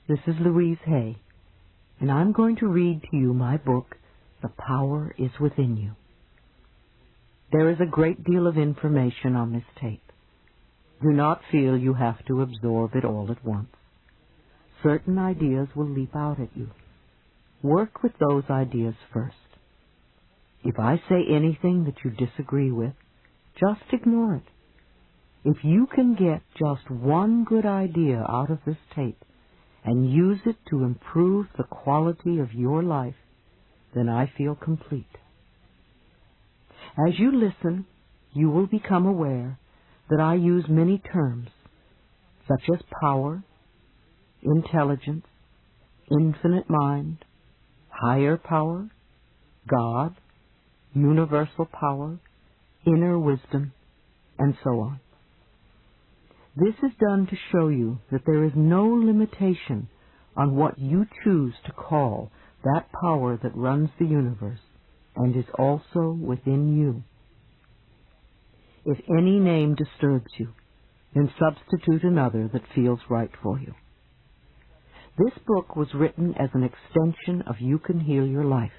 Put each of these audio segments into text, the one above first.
This is Louise Hay, and I'm going to read to you my book, The Power is Within You. There is a great deal of information on this tape. Do not feel you have to absorb it all at once. Certain ideas will leap out at you. Work with those ideas first. If I say anything that you disagree with, just ignore it. If you can get just one good idea out of this tape and use it to improve the quality of your life, then I feel complete. As you listen, you will become aware that I use many terms, such as power, intelligence, infinite mind, higher power, God, universal power, inner wisdom, and so on. This is done to show you that there is no limitation on what you choose to call that power that runs the universe and is also within you. If any name disturbs you, then substitute another that feels right for you. This book was written as an extension of You Can Heal Your Life.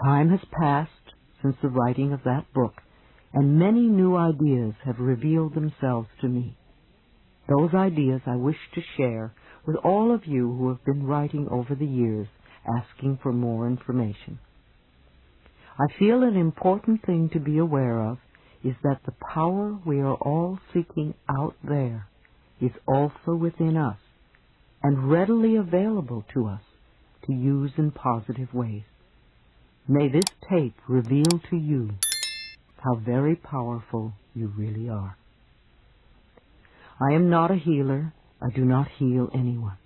Time has passed since the writing of that book, and many new ideas have revealed themselves to me. Those ideas I wish to share with all of you who have been writing over the years asking for more information. I feel an important thing to be aware of is that the power we are all seeking out there is also within us and readily available to us to use in positive ways. May this tape reveal to you how very powerful you really are. I am not a healer. I do not heal anyone.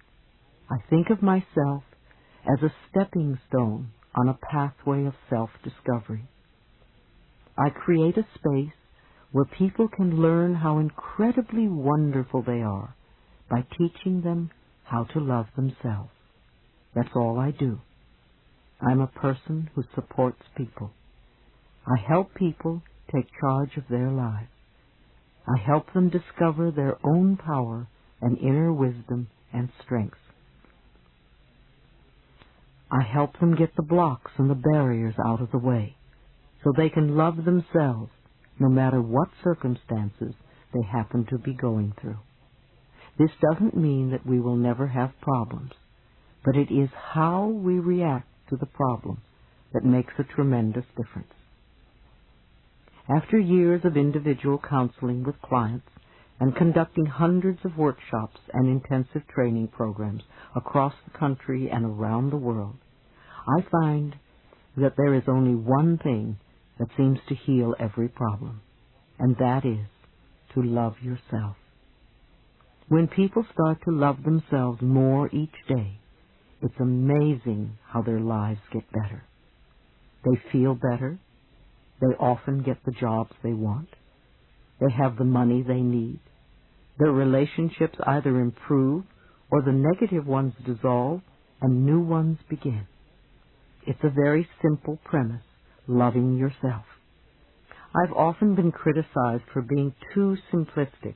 I think of myself as a stepping stone on a pathway of self-discovery. I create a space where people can learn how incredibly wonderful they are by teaching them how to love themselves. That's all I do. I'm a person who supports people. I help people take charge of their lives. I help them discover their own power and inner wisdom and strength. I help them get the blocks and the barriers out of the way so they can love themselves no matter what circumstances they happen to be going through. This doesn't mean that we will never have problems, but it is how we react to the problem that makes a tremendous difference. After years of individual counseling with clients and conducting hundreds of workshops and intensive training programs across the country and around the world, I find that there is only one thing that seems to heal every problem, and that is to love yourself. When people start to love themselves more each day, it's amazing how their lives get better. They feel better. They often get the jobs they want. They have the money they need. Their relationships either improve or the negative ones dissolve and new ones begin. It's a very simple premise, loving yourself. I've often been criticized for being too simplistic,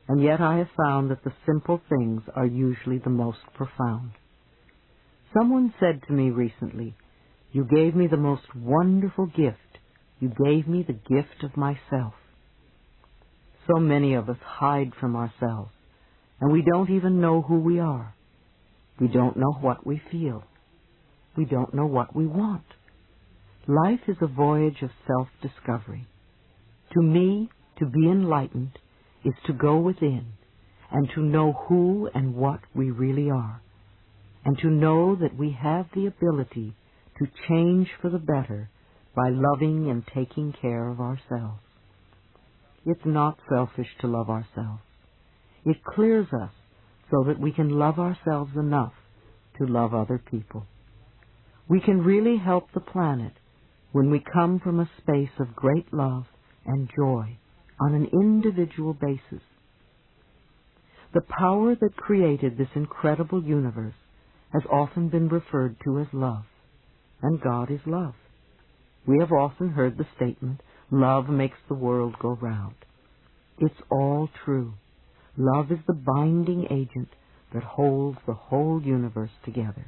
and yet I have found that the simple things are usually the most profound. Someone said to me recently, "You gave me the most wonderful gift. You gave me the gift of myself." So many of us hide from ourselves, and we don't even know who we are. We don't know what we feel. We don't know what we want. Life is a voyage of self-discovery. To me, to be enlightened is to go within and to know who and what we really are, and to know that we have the ability to change for the better by loving and taking care of ourselves. It's not selfish to love ourselves. It clears us so that we can love ourselves enough to love other people. We can really help the planet when we come from a space of great love and joy on an individual basis. The power that created this incredible universe has often been referred to as love, and God is love. We have often heard the statement, "Love makes the world go round." It's all true. Love is the binding agent that holds the whole universe together.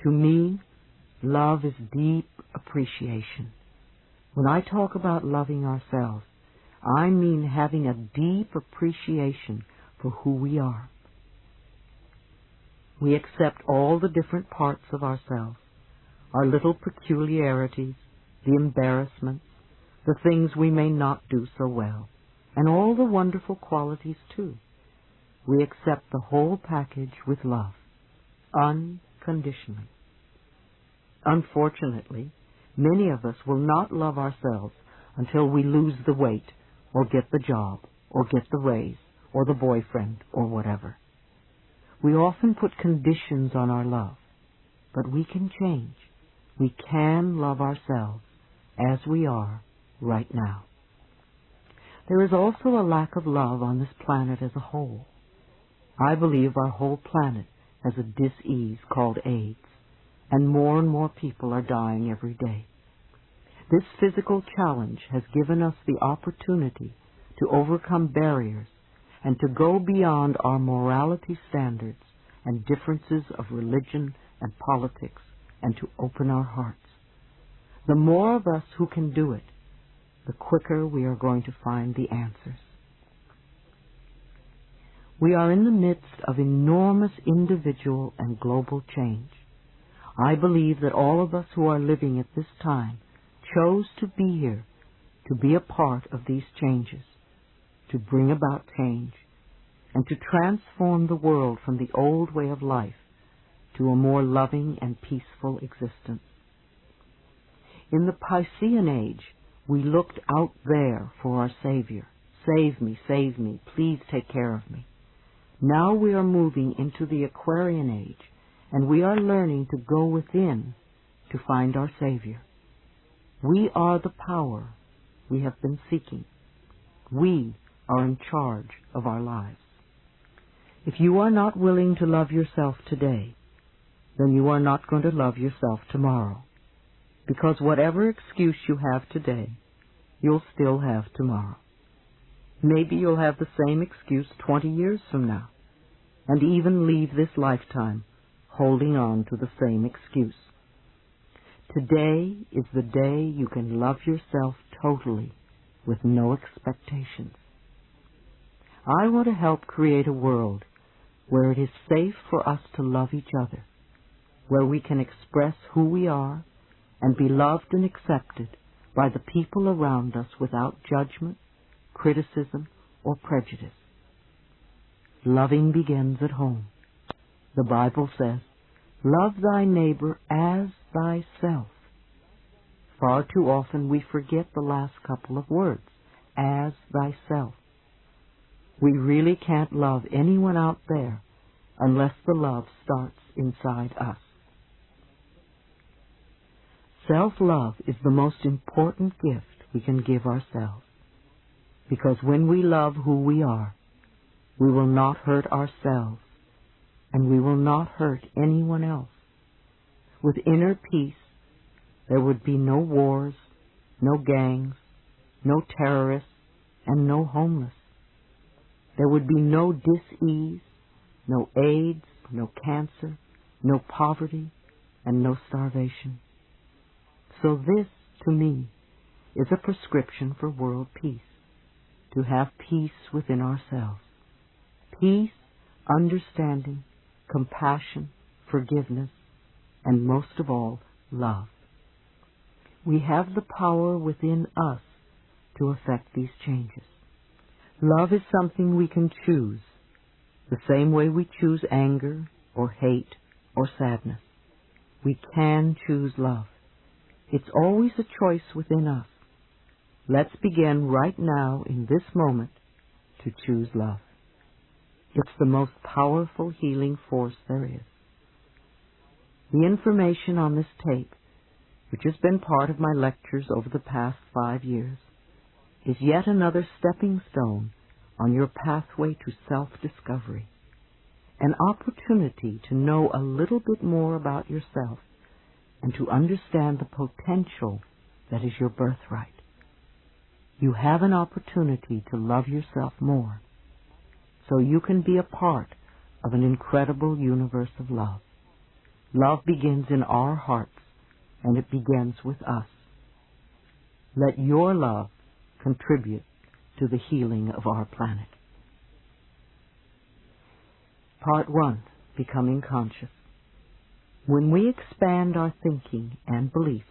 To me, love is deep appreciation. When I talk about loving ourselves, I mean having a deep appreciation for who we are. We accept all the different parts of ourselves, our little peculiarities, the embarrassments, the things we may not do so well, and all the wonderful qualities too. We accept the whole package with love, unconditionally. Unfortunately, many of us will not love ourselves until we lose the weight, or get the job, or get the raise, or the boyfriend, or whatever. We often put conditions on our love, but we can change. We can love ourselves as we are right now. There is also a lack of love on this planet as a whole. I believe our whole planet has a dis-ease called AIDS, and more people are dying every day. This physical challenge has given us the opportunity to overcome barriers and to go beyond our morality standards and differences of religion and politics and to open our hearts. The more of us who can do it, the quicker we are going to find the answers. We are in the midst of enormous individual and global change. I believe that all of us who are living at this time chose to be here, to be a part of these changes, to bring about change, and to transform the world from the old way of life to a more loving and peaceful existence. In the Piscean age, we looked out there for our Savior. Save me, please take care of me. Now we are moving into the Aquarian age, and we are learning to go within to find our Savior. We are the power we have been seeking. We are in charge of our lives. If you are not willing to love yourself today, then you are not going to love yourself tomorrow. Because whatever excuse you have today, you'll still have tomorrow. Maybe you'll have the same excuse 20 years from now, and even leave this lifetime holding on to the same excuse. Today is the day you can love yourself totally with no expectations. I want to help create a world where it is safe for us to love each other, where we can express who we are and be loved and accepted by the people around us without judgment, criticism, or prejudice. Loving begins at home. The Bible says, "Love thy neighbor as thyself." Far too often we forget the last couple of words, as thyself. We really can't love anyone out there unless the love starts inside us. Self-love is the most important gift we can give ourselves, because when we love who we are, we will not hurt ourselves, and we will not hurt anyone else. With inner peace, there would be no wars, no gangs, no terrorists, and no homeless. There would be no dis-ease, no AIDS, no cancer, no poverty, and no starvation. So this, to me, is a prescription for world peace, to have peace within ourselves. Peace, understanding, compassion, forgiveness, and most of all, love. We have the power within us to affect these changes. Love is something we can choose, the same way we choose anger or hate or sadness. We can choose love. It's always a choice within us. Let's begin right now in this moment to choose love. It's the most powerful healing force there is. The information on this tape, which has been part of my lectures over the past 5 years, is yet another stepping stone on your pathway to self-discovery, an opportunity to know a little bit more about yourself and to understand the potential that is your birthright. You have an opportunity to love yourself more, so you can be a part of an incredible universe of love. Love begins in our hearts, and it begins with us. Let your love contribute to the healing of our planet. Part 1. Becoming Conscious. When we expand our thinking and beliefs,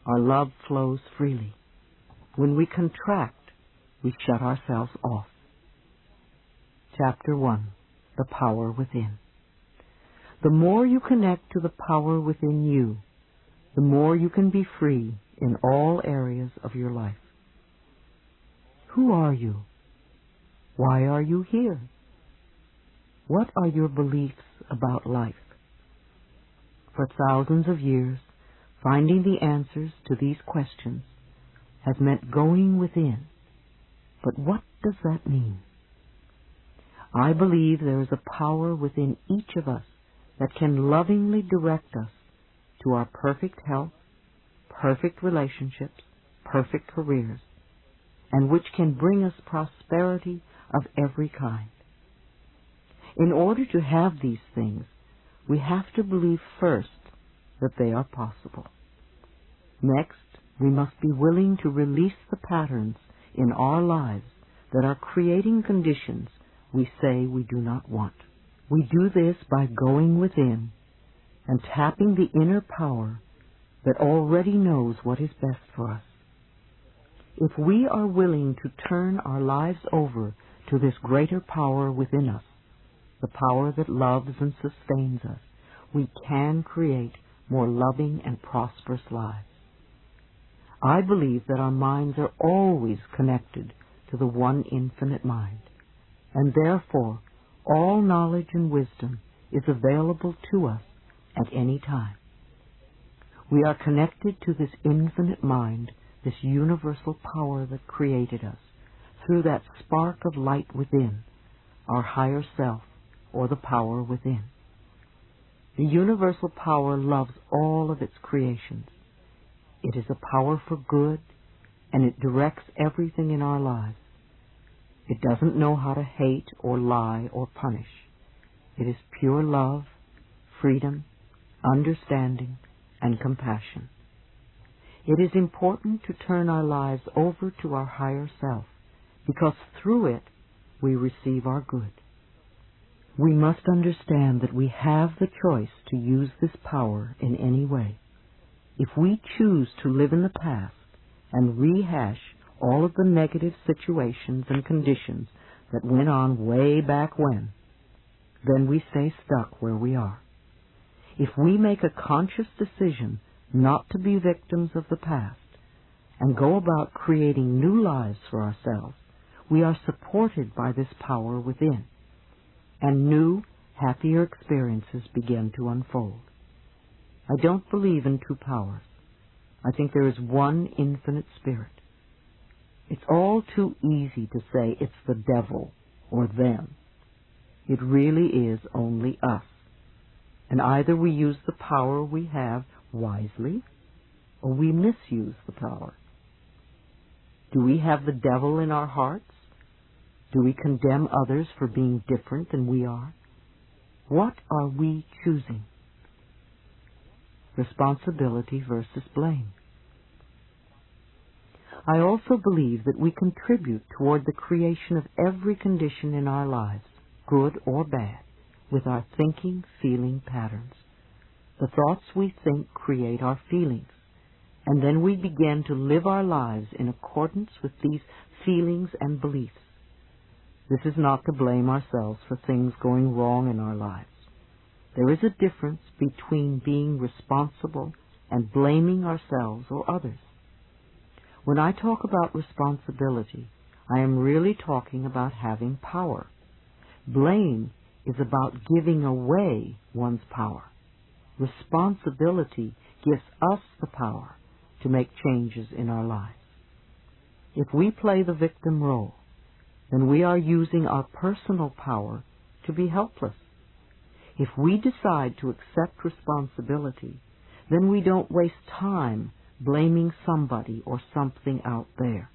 our love flows freely. When we contract, we shut ourselves off. Chapter 1. The Power Within. The more you connect to the power within you, the more you can be free in all areas of your life. Who are you? Why are you here? What are your beliefs about life? For thousands of years, finding the answers to these questions has meant going within. But what does that mean? I believe there is a power within each of us that can lovingly direct us to our perfect health, perfect relationships, perfect careers, and which can bring us prosperity of every kind. In order to have these things, we have to believe first that they are possible. Next, we must be willing to release the patterns in our lives that are creating conditions we say we do not want. We do this by going within and tapping the inner power that already knows what is best for us. If we are willing to turn our lives over to this greater power within us, the power that loves and sustains us, we can create more loving and prosperous lives. I believe that our minds are always connected to the one infinite mind, and therefore all knowledge and wisdom is available to us at any time. We are connected to this infinite mind, this universal power that created us, through that spark of light within, our higher self, or the power within. The universal power loves all of its creations. It is a power for good, and it directs everything in our lives. It doesn't know how to hate or lie or punish. It is pure love, freedom, understanding, and compassion. It is important to turn our lives over to our higher self, because through it we receive our good. We must understand that we have the choice to use this power in any way. If we choose to live in the past and rehash all of the negative situations and conditions that went on way back when, then we stay stuck where we are. If we make a conscious decision not to be victims of the past and go about creating new lives for ourselves, we are supported by this power within, and new, happier experiences begin to unfold. I don't believe in two powers. I think there is one infinite spirit. It's all too easy to say it's the devil or them. It really is only us. And either we use the power we have wisely, or we misuse the power. Do we have the devil in our hearts? Do we condemn others for being different than we are? What are we choosing? Responsibility versus blame. I also believe that we contribute toward the creation of every condition in our lives, good or bad, with our thinking, feeling patterns. The thoughts we think create our feelings, and then we begin to live our lives in accordance with these feelings and beliefs. This is not to blame ourselves for things going wrong in our lives. There is a difference between being responsible and blaming ourselves or others. When I talk about responsibility, I am really talking about having power. Blame is about giving away one's power. Responsibility gives us the power to make changes in our lives. If we play the victim role, then we are using our personal power to be helpless. If we decide to accept responsibility, then we don't waste time blaming somebody or something out there.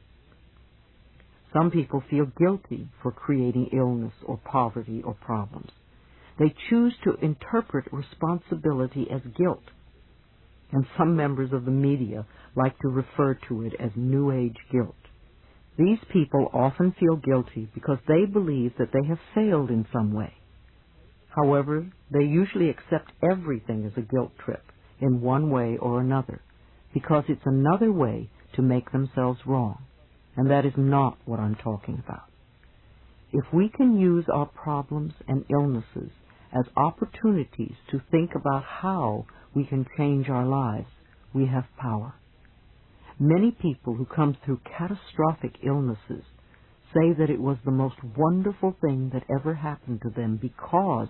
Some people feel guilty for creating illness or poverty or problems. They choose to interpret responsibility as guilt, and some members of the media like to refer to it as New Age guilt. These people often feel guilty because they believe that they have failed in some way. However, they usually accept everything as a guilt trip in one way or another, because it's another way to make themselves wrong, and that is not what I'm talking about. If we can use our problems and illnesses as opportunities to think about how we can change our lives, we have power. Many people who come through catastrophic illnesses say that it was the most wonderful thing that ever happened to them because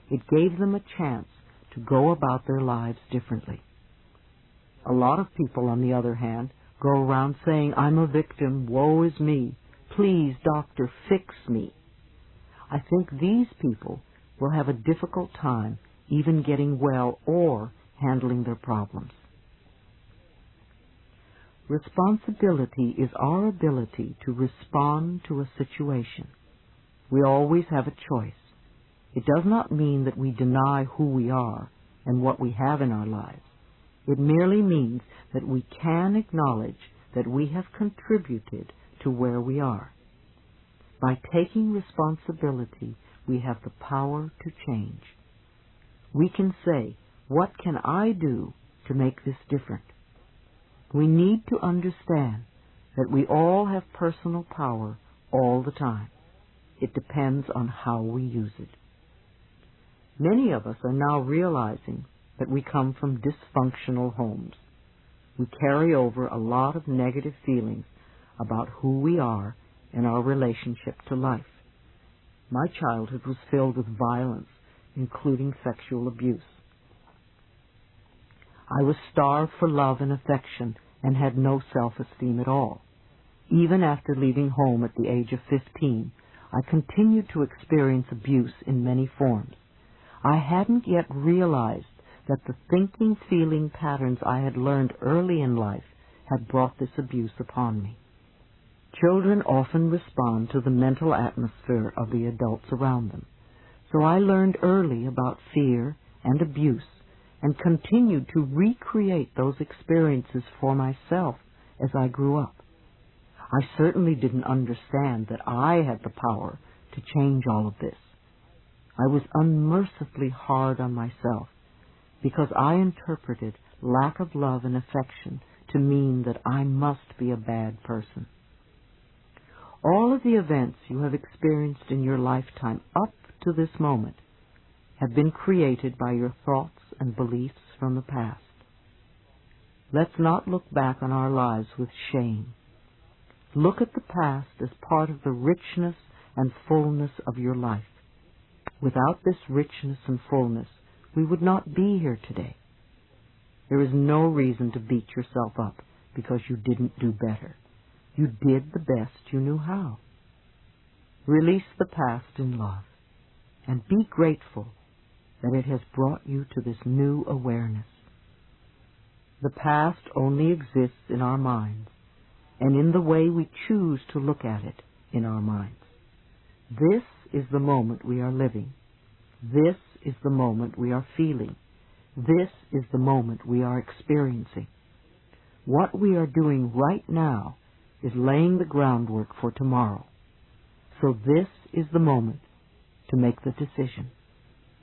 it gave them a chance to go about their lives differently. A lot of people, on the other hand, go around saying, "I'm a victim, woe is me, please, doctor, fix me." I think these people will have a difficult time even getting well or handling their problems. Responsibility is our ability to respond to a situation. We always have a choice. It does not mean that we deny who we are and what we have in our lives. It merely means that we can acknowledge that we have contributed to where we are. By taking responsibility, we have the power to change. We can say, "What can I do to make this different?" We need to understand that we all have personal power all the time. It depends on how we use it. Many of us are now realizing that we come from dysfunctional homes. We carry over a lot of negative feelings about who we are and our relationship to life. My childhood was filled with violence, including sexual abuse. I was starved for love and affection and had no self-esteem at all. Even after leaving home at the age of 15, I continued to experience abuse in many forms. I hadn't yet realized that the thinking, feeling patterns I had learned early in life had brought this abuse upon me. Children often respond to the mental atmosphere of the adults around them. So I learned early about fear and abuse and continued to recreate those experiences for myself as I grew up. I certainly didn't understand that I had the power to change all of this. I was unmercifully hard on myself because I interpreted lack of love and affection to mean that I must be a bad person. All of the events you have experienced in your lifetime up to this moment have been created by your thoughts and beliefs from the past. Let's not look back on our lives with shame. Look at the past as part of the richness and fullness of your life. Without this richness and fullness, we would not be here today. There is no reason to beat yourself up because you didn't do better. You did the best you knew how. Release the past in love and be grateful that it has brought you to this new awareness. The past only exists in our minds and in the way we choose to look at it in our minds. This is the moment we are living. This is the moment we are feeling. This is the moment we are experiencing. What we are doing right now is laying the groundwork for tomorrow. So this is the moment to make the decision.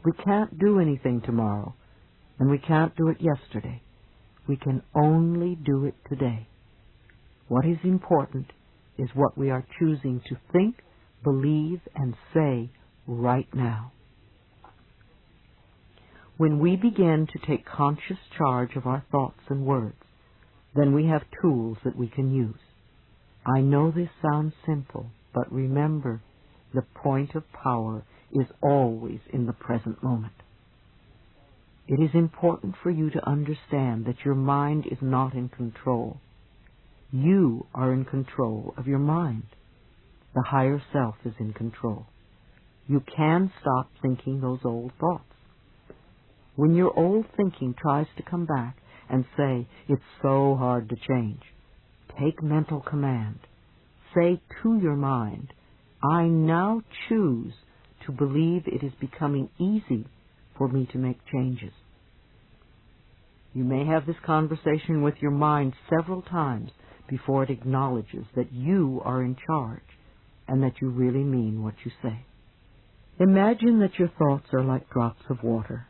We can't do anything tomorrow, and we can't do it yesterday. We can only do it today. What is important is what we are choosing to think, believe, and say right now. When we begin to take conscious charge of our thoughts and words, then we have tools that we can use. I know this sounds simple, but remember, the point of power is always in the present moment. It is important for you to understand that your mind is not in control. You are in control of your mind. The higher self is in control. You can stop thinking those old thoughts. When your old thinking tries to come back and say, "It's so hard to change," take mental command. Say to your mind, "I now choose to believe it is becoming easy for me to make changes. You may have this conversation with your mind several times before it acknowledges that you are in charge and that you really mean what you say. Imagine that your thoughts are like drops of water.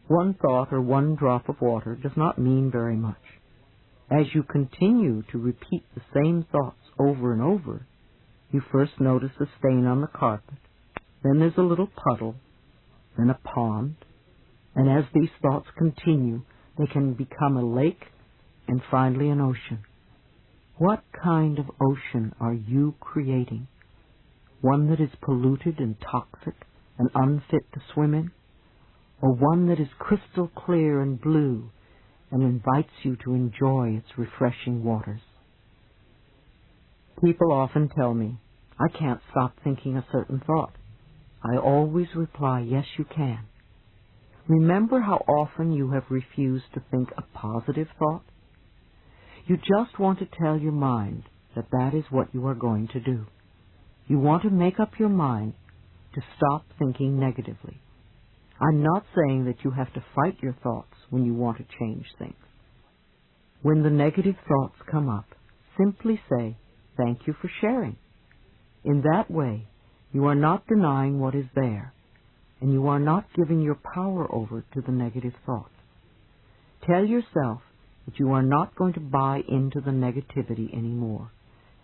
One thought or one drop of water does not mean very much. As you continue to repeat the same thoughts over and over, you first notice a stain on the carpet, then there's a little puddle, then a pond, and as these thoughts continue, they can become a lake and finally an ocean. What kind of ocean are you creating? One that is polluted and toxic and unfit to swim in? Or one that is crystal clear and blue and invites you to enjoy its refreshing waters? People often tell me, I can't stop thinking a certain thought. I always reply, yes, you can. Remember how often you have refused to think a positive thought? You just want to tell your mind that that is what you are going to do. You want to make up your mind to stop thinking negatively. I'm not saying that you have to fight your thoughts when you want to change things. When the negative thoughts come up, simply say, thank you for sharing. In that way, you are not denying what is there, and you are not giving your power over to the negative thoughts. Tell yourself that you are not going to buy into the negativity anymore.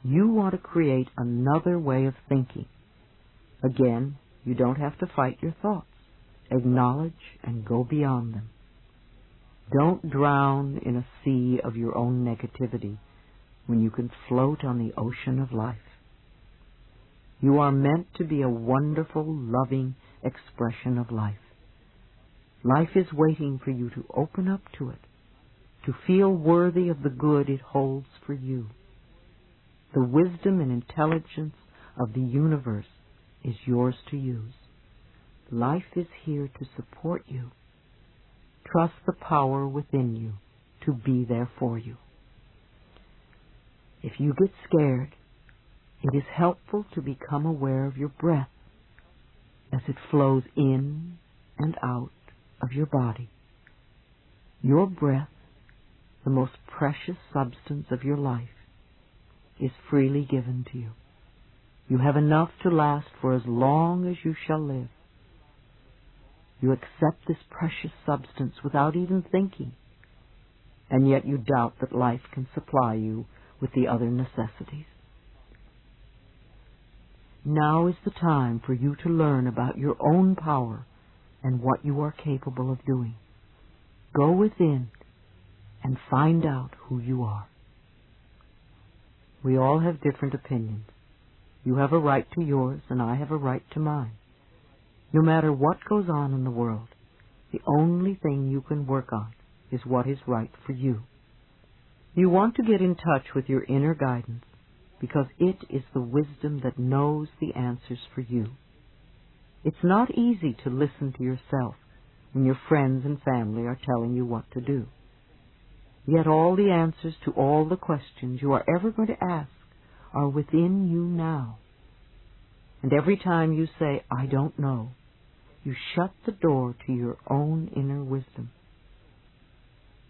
You want to create another way of thinking. Again, you don't have to fight your thoughts. Acknowledge and go beyond them. Don't drown in a sea of your own negativity when you can float on the ocean of life. You are meant to be a wonderful, loving expression of life. Life is waiting for you to open up to it, to feel worthy of the good it holds for you. The wisdom and intelligence of the universe is yours to use. Life is here to support you. Trust the power within you to be there for you. If you get scared, it is helpful to become aware of your breath as it flows in and out of your body. Your breath, the most precious substance of your life, is freely given to you. You have enough to last for as long as you shall live. You accept this precious substance without even thinking, and yet you doubt that life can supply you with the other necessities. Now is the time for you to learn about your own power and what you are capable of doing. Go within and find out who you are. We all have different opinions. You have a right to yours, and I have a right to mine. No matter what goes on in the world, the only thing you can work on is what is right for you. You want to get in touch with your inner guidance because it is the wisdom that knows the answers for you. It's not easy to listen to yourself when your friends and family are telling you what to do. Yet all the answers to all the questions you are ever going to ask are within you now. And every time you say, I don't know, you shut the door to your own inner wisdom.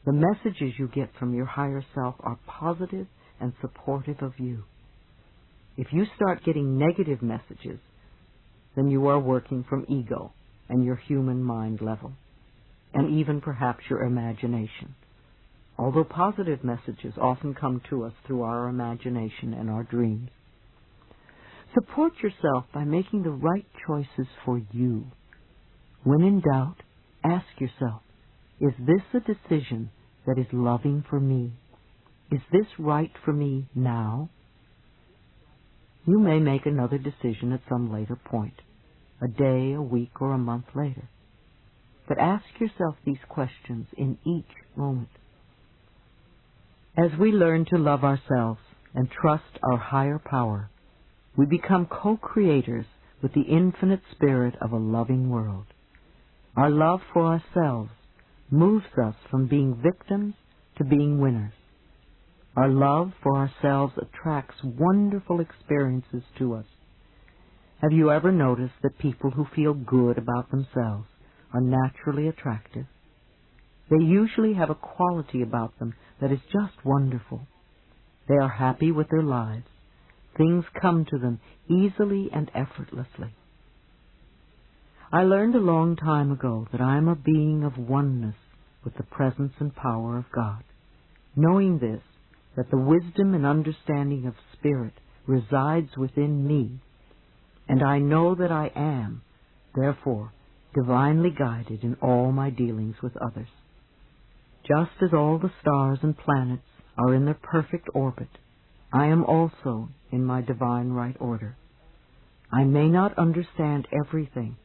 The messages you get from your higher self are positive and supportive of you. If you start getting negative messages, then you are working from ego and your human mind level, and even perhaps your imagination. Although positive messages often come to us through our imagination and our dreams. Support yourself by making the right choices for you. When in doubt, ask yourself, is this a decision that is loving for me? Is this right for me now? You may make another decision at some later point, a day, a week, or a month later. But ask yourself these questions in each moment. As we learn to love ourselves and trust our higher power, we become co-creators with the infinite spirit of a loving world. Our love for ourselves moves us from being victims to being winners. Our love for ourselves attracts wonderful experiences to us. Have you ever noticed that people who feel good about themselves are naturally attractive? They usually have a quality about them that is just wonderful. They are happy with their lives. Things come to them easily and effortlessly. I learned a long time ago that I am a being of oneness with the presence and power of God. Knowing this, that the wisdom and understanding of Spirit resides within me, and I know that I am, therefore, divinely guided in all my dealings with others. Just as all the stars and planets are in their perfect orbit, I am also in my divine right order. I may not understand everything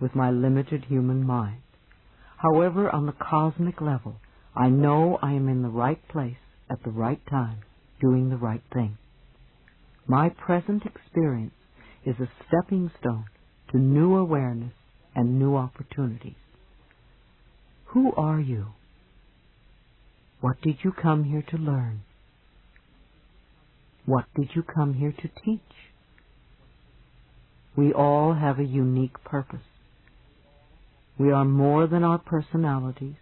with my limited human mind. However, on the cosmic level, I know I am in the right place at the right time, doing the right thing. My present experience is a stepping stone to new awareness and new opportunities. Who are you? What did you come here to learn? What did you come here to teach? We all have a unique purpose. We are more than our personalities,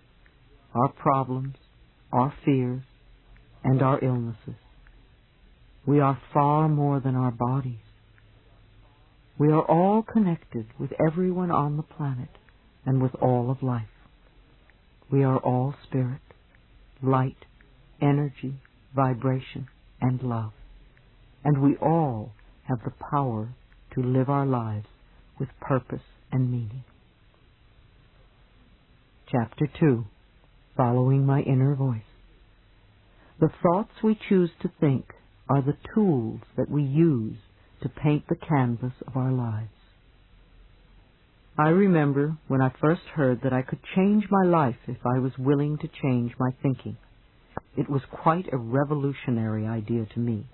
our problems, our fears, and our illnesses. We are far more than our bodies. We are all connected with everyone on the planet and with all of life. We are all spirit, light, energy, vibration, and love. And we all have the power to live our lives with purpose and meaning. Chapter 2. Following my inner voice. The thoughts we choose to think are the tools that we use to paint the canvas of our lives. I remember when I first heard that I could change my life if I was willing to change my thinking. It was quite a revolutionary idea to me.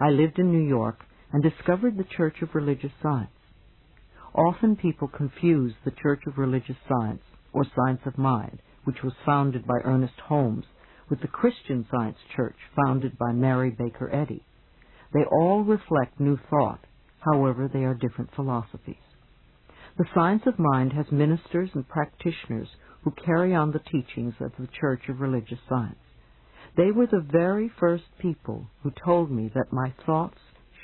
I lived in New York and discovered the Church of Religious Science. Often people confuse the Church of Religious Science, or Science of Mind, which was founded by Ernest Holmes, with the Christian Science Church founded by Mary Baker Eddy. They all reflect New Thought, however they are different philosophies. The Science of Mind has ministers and practitioners who carry on the teachings of the Church of Religious Science. They were the very first people who told me that my thoughts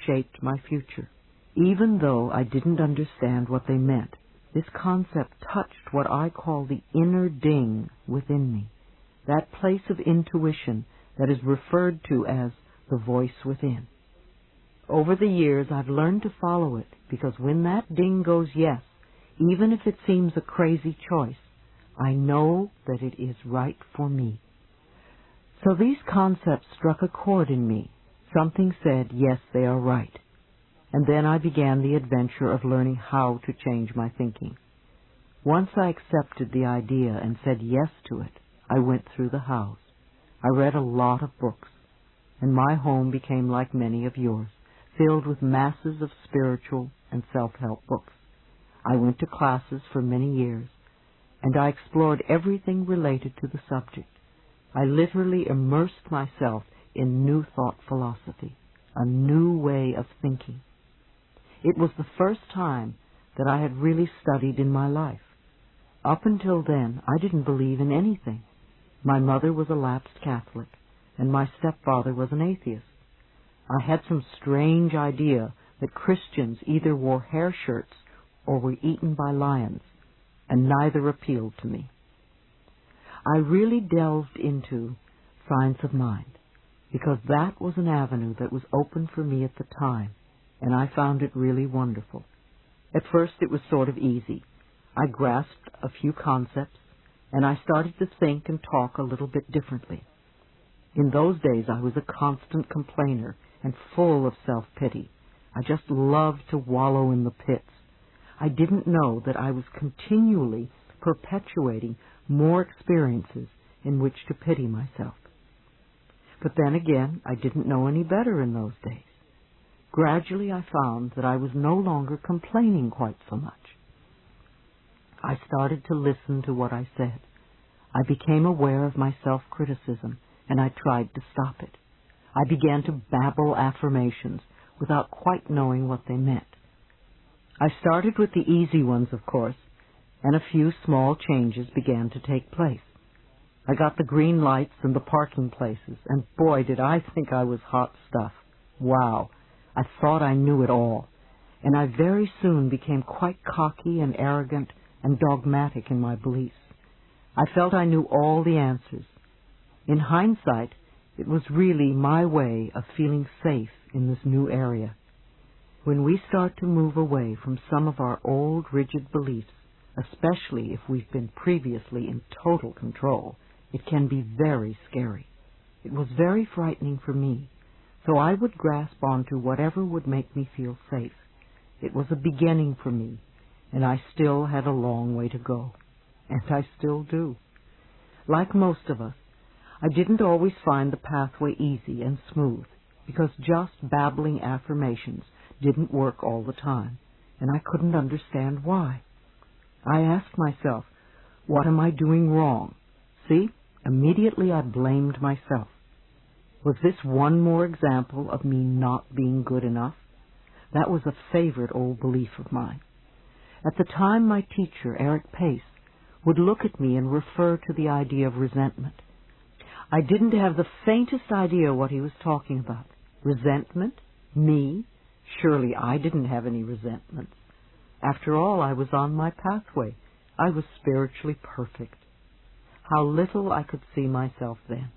shaped my future. Even though I didn't understand what they meant, this concept touched what I call the inner ding within me, that place of intuition that is referred to as the voice within. Over the years, I've learned to follow it, because when that ding goes yes, even if it seems a crazy choice, I know that it is right for me. So these concepts struck a chord in me. Something said, yes, they are right. And then I began the adventure of learning how to change my thinking. Once I accepted the idea and said yes to it, I went through the house. I read a lot of books, and my home became like many of yours, filled with masses of spiritual and self-help books. I went to classes for many years, and I explored everything related to the subject. I literally immersed myself in New Thought philosophy, a new way of thinking. It was the first time that I had really studied in my life. Up until then, I didn't believe in anything. My mother was a lapsed Catholic, and my stepfather was an atheist. I had some strange idea that Christians either wore hair shirts or were eaten by lions, and neither appealed to me. I really delved into Science of Mind, because that was an avenue that was open for me at the time, and I found it really wonderful. At first it was sort of easy. I grasped a few concepts, and I started to think and talk a little bit differently. In those days I was a constant complainer and full of self-pity. I just loved to wallow in the pits. I didn't know that I was continually perpetuating more experiences in which to pity myself. But then again, I didn't know any better in those days. Gradually I found that I was no longer complaining quite so much. I started to listen to what I said. I became aware of my self-criticism, and I tried to stop it. I began to babble affirmations without quite knowing what they meant. I started with the easy ones, of course, and a few small changes began to take place. I got the green lights and the parking places, and boy, did I think I was hot stuff. Wow, I thought I knew it all, and I very soon became quite cocky and arrogant and dogmatic in my beliefs. I felt I knew all the answers. In hindsight, it was really my way of feeling safe in this new area. When we start to move away from some of our old rigid beliefs, especially if we've been previously in total control, it can be very scary. It was very frightening for me, so I would grasp onto whatever would make me feel safe. It was a beginning for me, and I still had a long way to go. And I still do. Like most of us, I didn't always find the pathway easy and smooth, because just babbling affirmations didn't work all the time, and I couldn't understand why. I asked myself, what am I doing wrong? See, immediately I blamed myself. Was this one more example of me not being good enough? That was a favorite old belief of mine. At the time, my teacher, Eric Pace, would look at me and refer to the idea of resentment. I didn't have the faintest idea what he was talking about. Resentment? Me? Surely I didn't have any resentments. After all, I was on my pathway. I was spiritually perfect. How little I could see myself then.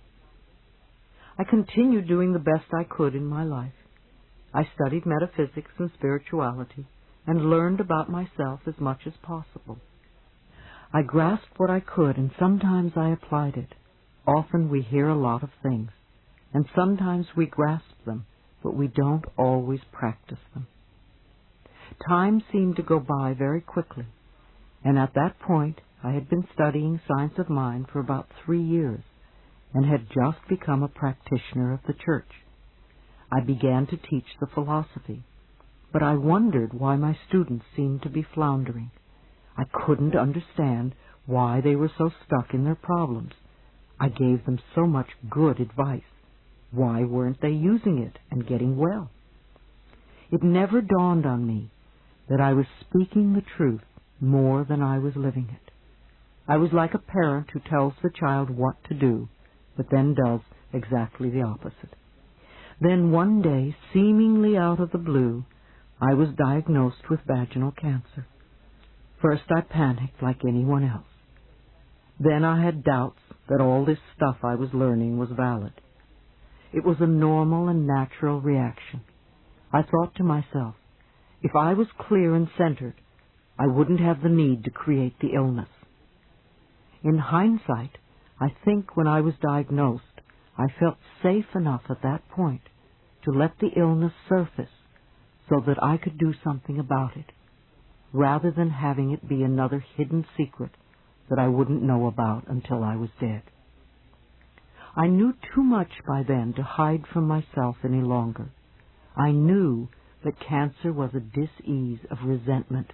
I continued doing the best I could in my life. I studied metaphysics and spirituality and learned about myself as much as possible. I grasped what I could, and sometimes I applied it. Often we hear a lot of things, and sometimes we grasp them, but we don't always practice them. Time seemed to go by very quickly, and at that point I had been studying science of mind for about 3 years and had just become a practitioner of the church. I began to teach the philosophy, but I wondered why my students seemed to be floundering. I couldn't understand why they were so stuck in their problems. I gave them so much good advice. Why weren't they using it and getting well? It never dawned on me that I was speaking the truth more than I was living it. I was like a parent who tells the child what to do, but then does exactly the opposite. Then one day, seemingly out of the blue, I was diagnosed with vaginal cancer. First I panicked like anyone else. Then I had doubts that all this stuff I was learning was valid. It was a normal and natural reaction. I thought to myself, if I was clear and centered, I wouldn't have the need to create the illness. In hindsight, I think when I was diagnosed, I felt safe enough at that point to let the illness surface so that I could do something about it, rather than having it be another hidden secret that I wouldn't know about until I was dead. I knew too much by then to hide from myself any longer. I knew that cancer was a dis-ease of resentment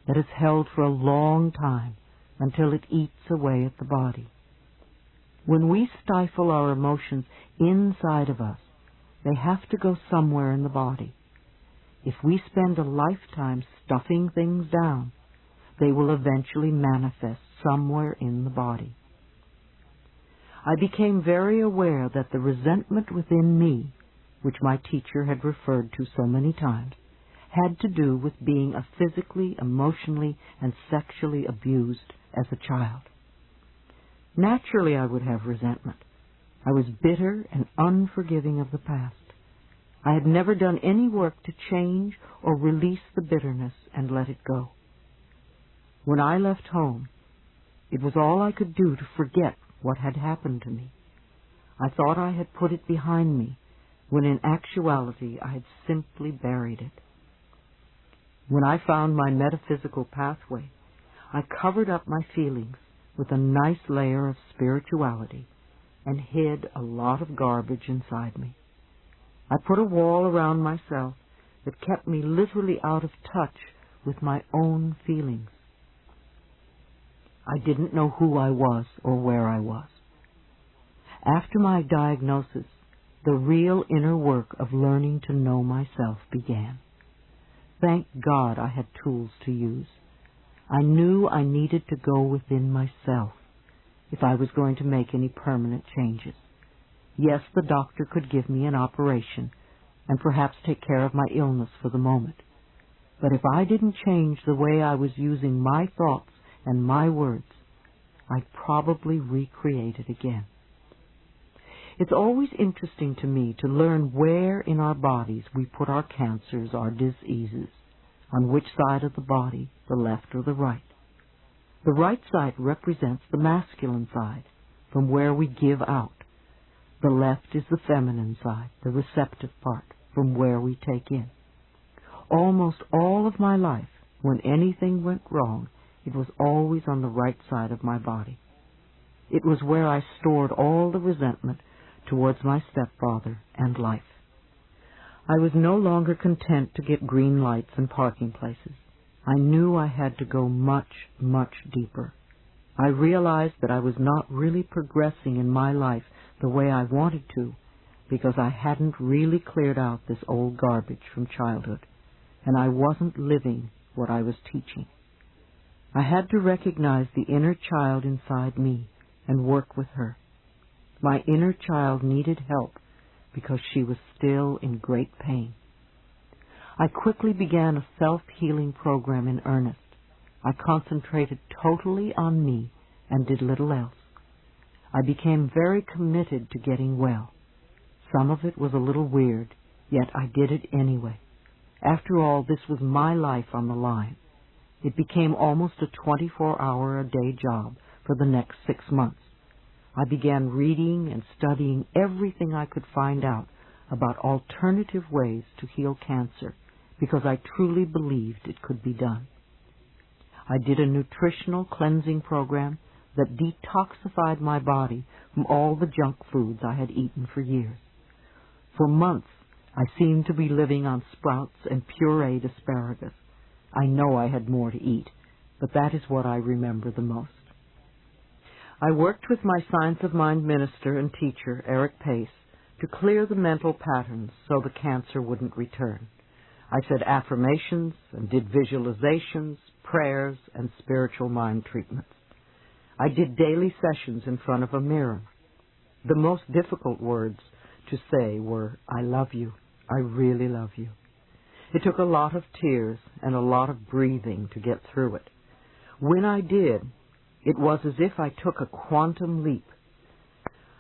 that is held for a long time until it eats away at the body. When we stifle our emotions inside of us, they have to go somewhere in the body. If we spend a lifetime stuffing things down, they will eventually manifest somewhere in the body. I became very aware that the resentment within me, which my teacher had referred to so many times, had to do with being physically, emotionally, and sexually abused as a child. Naturally, I would have resentment. I was bitter and unforgiving of the past. I had never done any work to change or release the bitterness and let it go. When I left home, it was all I could do to forget what had happened to me. I thought I had put it behind me, when in actuality I had simply buried it. When I found my metaphysical pathway, I covered up my feelings with a nice layer of spirituality and hid a lot of garbage inside me. I put a wall around myself that kept me literally out of touch with my own feelings. I didn't know who I was or where I was. After my diagnosis, the real inner work of learning to know myself began. thank God I had tools to use. I knew I needed to go within myself if I was going to make any permanent changes. Yes, the doctor could give me an operation and perhaps take care of my illness for the moment. But if I didn't change the way I was using my thoughts and my words, I'd probably recreate it again. It's always interesting to me to learn where in our bodies we put our cancers, our diseases, on which side of the body, the left or the right. The right side represents the masculine side, from where we give out. The left is the feminine side, the receptive part, from where we take in. Almost all of my life, when anything went wrong, it was always on the right side of my body. It was where I stored all the resentment towards my stepfather and life. I was no longer content to get green lights and parking places. I knew I had to go much, much deeper. I realized that I was not really progressing in my life the way I wanted to because I hadn't really cleared out this old garbage from childhood, and I wasn't living what I was teaching. I had to recognize the inner child inside me and work with her. My inner child needed help because she was still in great pain. I quickly began a self-healing program in earnest. I concentrated totally on me and did little else. I became very committed to getting well. Some of it was a little weird, yet I did it anyway. After all, this was my life on the line. It became almost a 24-hour-a-day job for the next 6 months. I began reading and studying everything I could find out about alternative ways to heal cancer because I truly believed it could be done. I did a nutritional cleansing program that detoxified my body from all the junk foods I had eaten for years. For months, I seemed to be living on sprouts and pureed asparagus. I know I had more to eat, but that is what I remember the most. I worked with my Science of Mind minister and teacher, Eric Pace, to clear the mental patterns so the cancer wouldn't return. I said affirmations and did visualizations, prayers, and spiritual mind treatments. I did daily sessions in front of a mirror. The most difficult words to say were, "I love you. I really love you." It took a lot of tears and a lot of breathing to get through it. When I did, it was as if I took a quantum leap.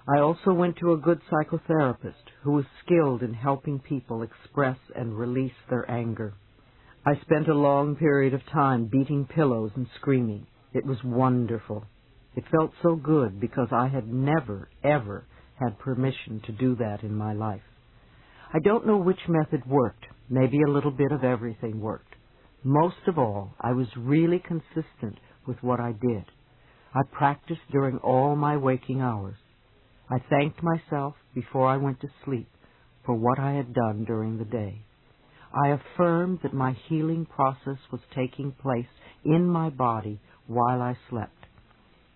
I also went to a good psychotherapist who was skilled in helping people express and release their anger. I spent a long period of time beating pillows and screaming. It was wonderful. It felt so good because I had never, ever had permission to do that in my life. I don't know which method worked. Maybe a little bit of everything worked. Most of all, I was really consistent with what I did. I practiced during all my waking hours. I thanked myself before I went to sleep for what I had done during the day. I affirmed that my healing process was taking place in my body while I slept,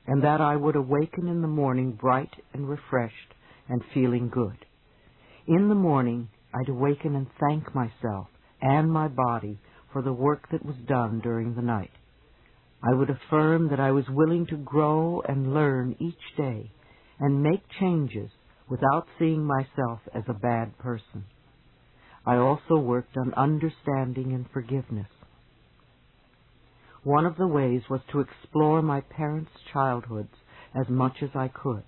and that I would awaken in the morning bright and refreshed and feeling good. In the morning, I'd awaken and thank myself and my body for the work that was done during the night. I would affirm that I was willing to grow and learn each day and make changes without seeing myself as a bad person. I also worked on understanding and forgiveness. One of the ways was to explore my parents' childhoods as much as I could.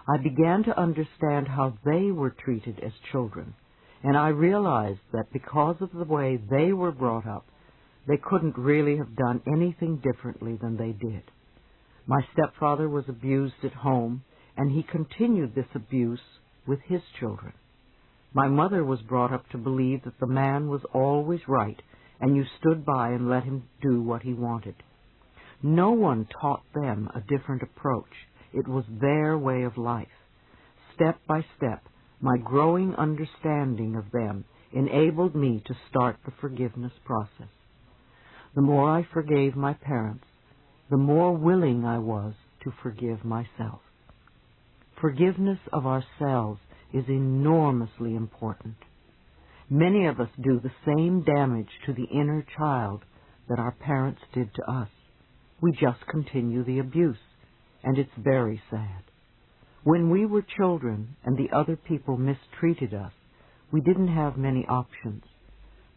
I began to understand how they were treated as children, and I realized that because of the way they were brought up, they couldn't really have done anything differently than they did. My stepfather was abused at home, and he continued this abuse with his children. My mother was brought up to believe that the man was always right, and you stood by and let him do what he wanted. No one taught them a different approach. It was their way of life. Step by step, my growing understanding of them enabled me to start the forgiveness process. The more I forgave my parents, the more willing I was to forgive myself. Forgiveness of ourselves is enormously important. Many of us do the same damage to the inner child that our parents did to us. We just continue the abuse, and it's very sad. When we were children and the other people mistreated us, we didn't have many options.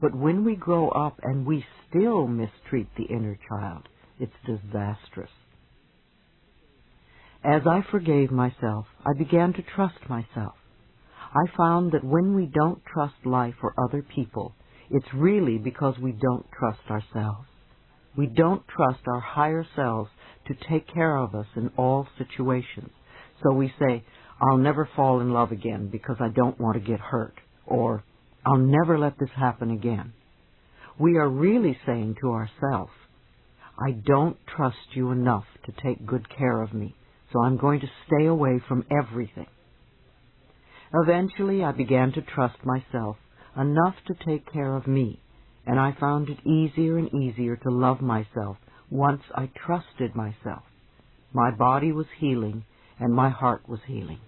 But when we grow up and we still mistreat the inner child, it's disastrous. As I forgave myself, I began to trust myself. I found that when we don't trust life or other people, it's really because we don't trust ourselves. We don't trust our higher selves to take care of us in all situations. So we say, I'll never fall in love again because I don't want to get hurt, or I'll never let this happen again. We are really saying to ourselves, I don't trust you enough to take good care of me, so I'm going to stay away from everything. Eventually, I began to trust myself enough to take care of me, and I found it easier and easier to love myself once I trusted myself. My body was healing, and my heart was healing.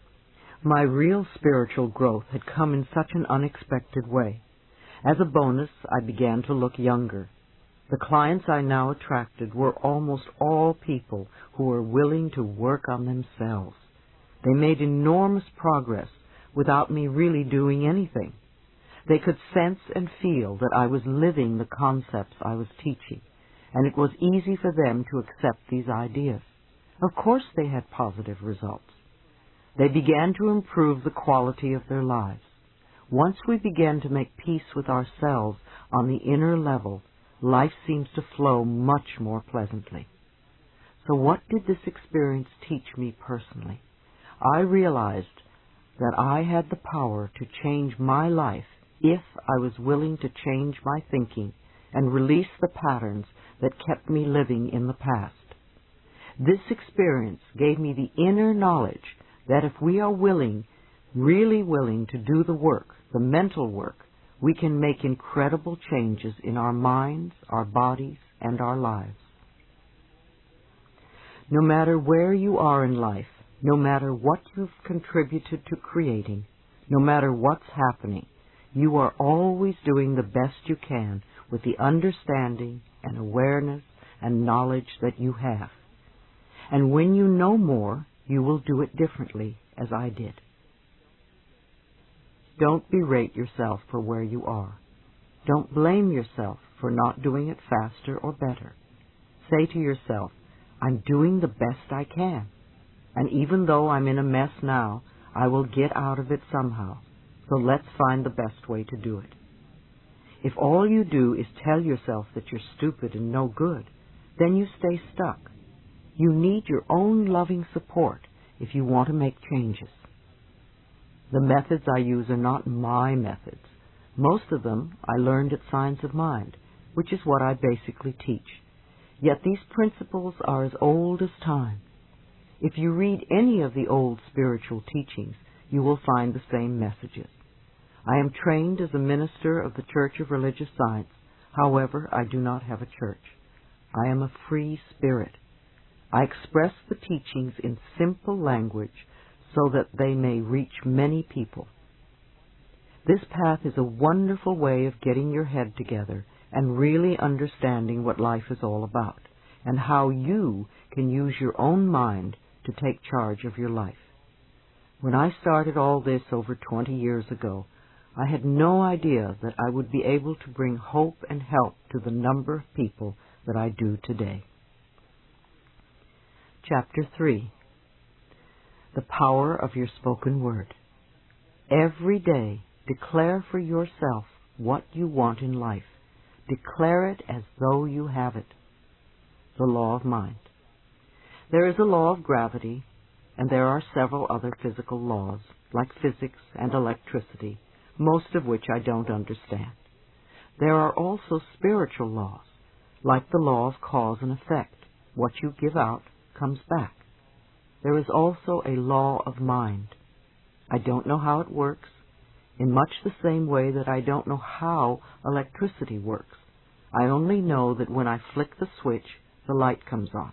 My real spiritual growth had come in such an unexpected way. As a bonus, I began to look younger. The clients I now attracted were almost all people who were willing to work on themselves. They made enormous progress without me really doing anything. They could sense and feel that I was living the concepts I was teaching, and it was easy for them to accept these ideas. Of course they had positive results. They began to improve the quality of their lives. Once we begin to make peace with ourselves on the inner level, life seems to flow much more pleasantly. So what did this experience teach me personally? I realized that I had the power to change my life if I was willing to change my thinking and release the patterns that kept me living in the past. This experience gave me the inner knowledge that if we are willing, really willing to do the work, the mental work, we can make incredible changes in our minds, our bodies, and our lives. No matter where you are in life, no matter what you've contributed to creating, no matter what's happening, you are always doing the best you can with the understanding and awareness and knowledge that you have. And when you know more, you will do it differently, as I did. Don't berate yourself for where you are. Don't blame yourself for not doing it faster or better. Say to yourself, I'm doing the best I can. And even though I'm in a mess now, I will get out of it somehow. So let's find the best way to do it. If all you do is tell yourself that you're stupid and no good, then you stay stuck. You need your own loving support if you want to make changes. The methods I use are not my methods. Most of them I learned at Signs of Mind, which is what I basically teach. Yet these principles are as old as time. If you read any of the old spiritual teachings, you will find the same messages. I am trained as a minister of the Church of Religious Science. However, I do not have a church. I am a free spirit. I express the teachings in simple language so that they may reach many people. This path is a wonderful way of getting your head together and really understanding what life is all about and how you can use your own mind to take charge of your life. When I started all this over 20 years ago, I had no idea that I would be able to bring hope and help to the number of people that I do today. Chapter 3. The Power of Your Spoken Word. Every day, declare for yourself what you want in life. Declare it as though you have it. The law of mind. There is a law of gravity, and there are several other physical laws, like physics and electricity, most of which I don't understand. There are also spiritual laws, like the law of cause and effect. What you give out comes back. There is also a law of mind. I don't know how it works, in much the same way that I don't know how electricity works. I only know that when I flick the switch, the light comes on.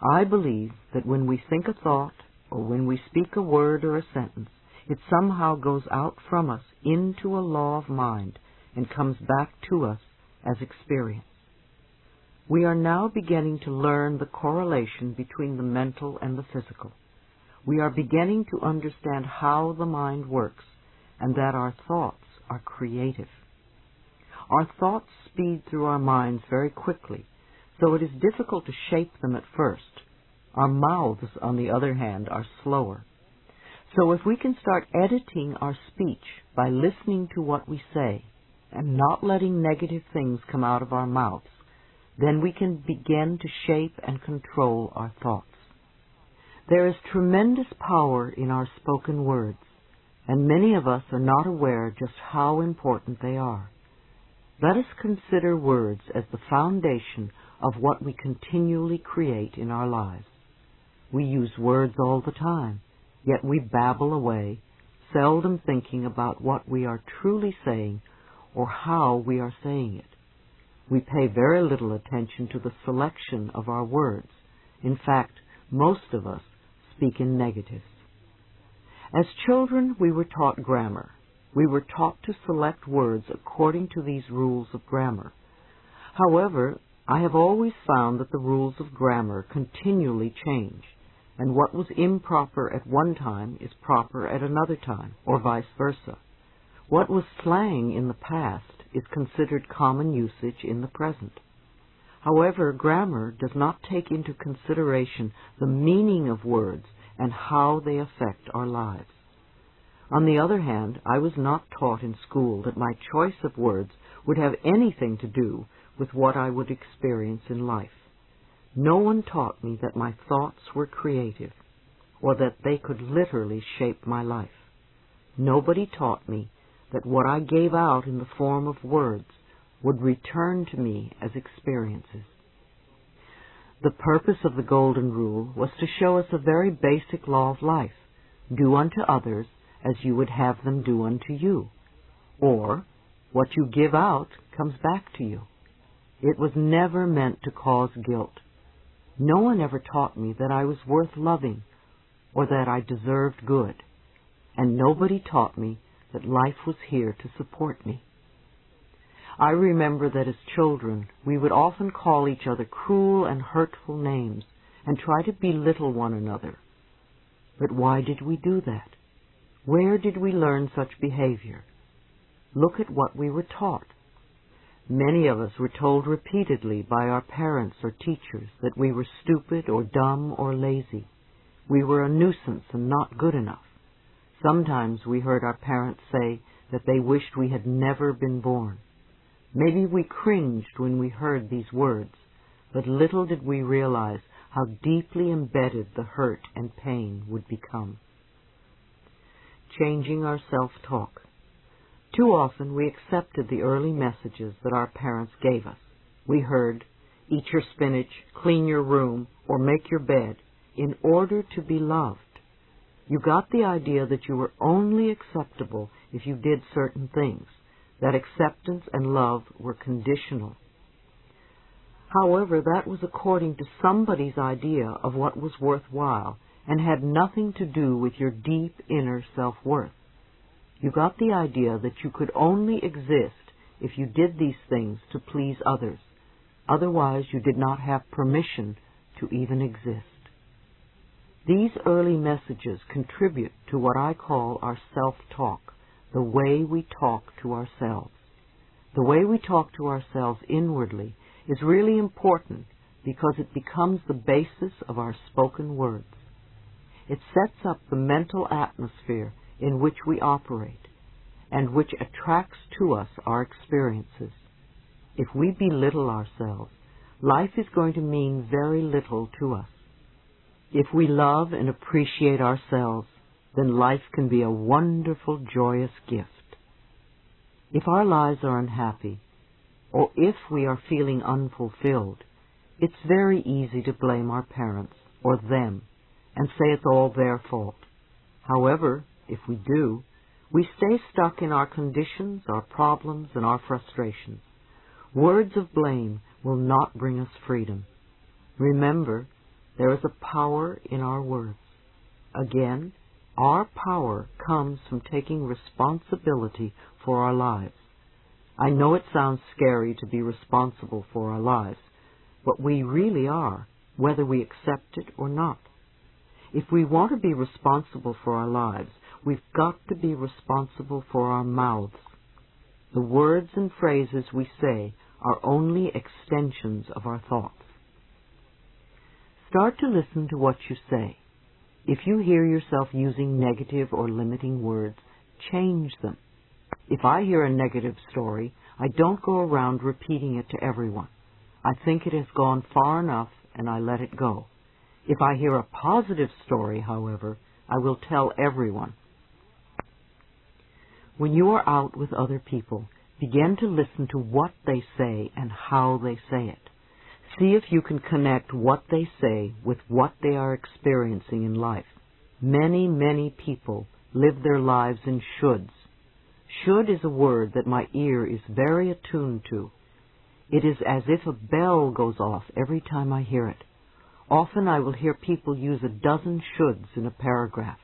I believe that when we think a thought, or when we speak a word or a sentence, It somehow goes out from us into a law of mind and comes back to us as experience. We are now beginning to learn the correlation between the mental and the physical. We are beginning to understand how the mind works and that our thoughts are creative. Our thoughts speed through our minds very quickly, so it is difficult to shape them at first. Our mouths, on the other hand, are slower. So if we can start editing our speech by listening to what we say and not letting negative things come out of our mouths, then we can begin to shape and control our thoughts. There is tremendous power in our spoken words, and many of us are not aware just how important they are. Let us consider words as the foundation of what we continually create in our lives. We use words all the time, yet we babble away, seldom thinking about what we are truly saying or how we are saying it. We pay very little attention to the selection of our words. In fact, most of us speak in negatives. As children, we were taught grammar. We were taught to select words according to these rules of grammar. However, I have always found that the rules of grammar continually change, and what was improper at one time is proper at another time, or vice versa. What was slang in the past is considered common usage in the present. However, grammar does not take into consideration the meaning of words and how they affect our lives. On the other hand, I was not taught in school that my choice of words would have anything to do with what I would experience in life. No one taught me that my thoughts were creative, or that they could literally shape my life. Nobody taught me that what I gave out in the form of words would return to me as experiences. The purpose of the Golden Rule was to show us a very basic law of life: do unto others as you would have them do unto you, or what you give out comes back to you. It was never meant to cause guilt. No one ever taught me that I was worth loving or that I deserved good, and nobody taught me that life was here to support me. I remember that as children we would often call each other cruel and hurtful names and try to belittle one another. But why did we do that? Where did we learn such behavior? Look at what we were taught. Many of us were told repeatedly by our parents or teachers that we were stupid or dumb or lazy. We were a nuisance and not good enough. Sometimes we heard our parents say that they wished we had never been born. Maybe we cringed when we heard these words, but little did we realize how deeply embedded the hurt and pain would become. Changing our self-talk. Too often we accepted the early messages that our parents gave us. We heard, eat your spinach, clean your room, or make your bed, in order to be loved. You got the idea that you were only acceptable if you did certain things, that acceptance and love were conditional. However, that was according to somebody's idea of what was worthwhile and had nothing to do with your deep inner self-worth. You got the idea that you could only exist if you did these things to please others. Otherwise, you did not have permission to even exist. These early messages contribute to what I call our self-talk, the way we talk to ourselves. The way we talk to ourselves inwardly is really important because it becomes the basis of our spoken words. It sets up the mental atmosphere in which we operate and which attracts to us our experiences. If we belittle ourselves, life is going to mean very little to us. If we love and appreciate ourselves, then life can be a wonderful, joyous gift. If our lives are unhappy, or if we are feeling unfulfilled, it's very easy to blame our parents or them and say it's all their fault. However, if we do, we stay stuck in our conditions, our problems, and our frustrations. Words of blame will not bring us freedom. Remember, there is a power in our words. Again, Our power comes from taking responsibility for our lives. I know it sounds scary to be responsible for our lives, but we really are, whether we accept it or not. If we want to be responsible for our lives, we've got to be responsible for our mouths. The words and phrases we say are only extensions of our thoughts. Start to listen to what you say. If you hear yourself using negative or limiting words, change them. If I hear a negative story, I don't go around repeating it to everyone. I think it has gone far enough and I let it go. If I hear a positive story, however, I will tell everyone. When you are out with other people, begin to listen to what they say and how they say it. See if you can connect what they say with what they are experiencing in life. Many, many people live their lives in shoulds. Should is a word that my ear is very attuned to. It is as if a bell goes off every time I hear it. Often I will hear people use a dozen shoulds in a paragraph.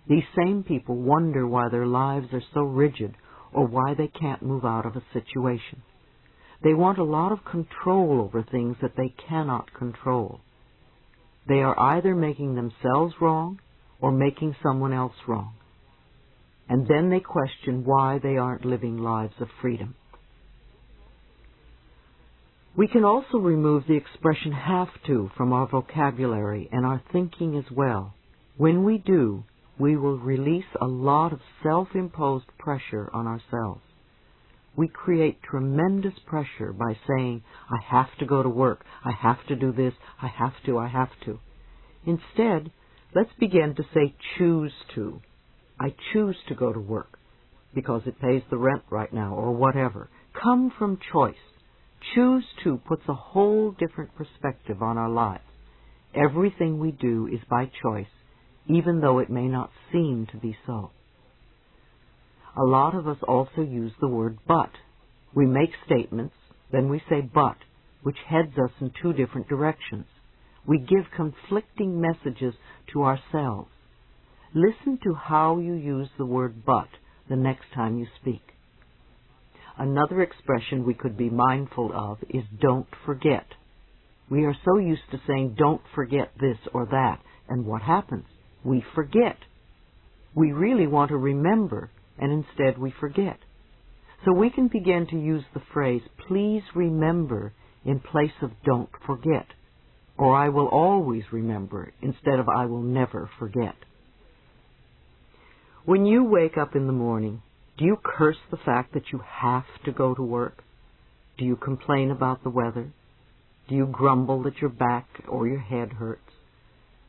These same people wonder why their lives are so rigid or why they can't move out of a situation. They want a lot of control over things that they cannot control. They are either making themselves wrong or making someone else wrong. And then they question why they aren't living lives of freedom. We can also remove the expression have to from our vocabulary and our thinking as well. When we do, we will release a lot of self-imposed pressure on ourselves. We create tremendous pressure by saying, I have to go to work, I have to do this, I have to. Instead, let's begin to say choose to. I choose to go to work because it pays the rent right now or whatever. Come from choice. Choose to puts a whole different perspective on our lives. Everything we do is by choice, even though it may not seem to be so. A lot of us also use the word but. We make statements, then we say but, which heads us in two different directions. We give conflicting messages to ourselves. Listen to how you use the word but the next time you speak. Another expression we could be mindful of is don't forget. We are so used to saying don't forget this or that, and what happens? We forget. We really want to remember, and instead we forget. So we can begin to use the phrase please remember in place of don't forget, or I will always remember instead of I will never forget. When you wake up in the morning, do you curse the fact that you have to go to work? Do you complain about the weather? Do you grumble that your back or your head hurts?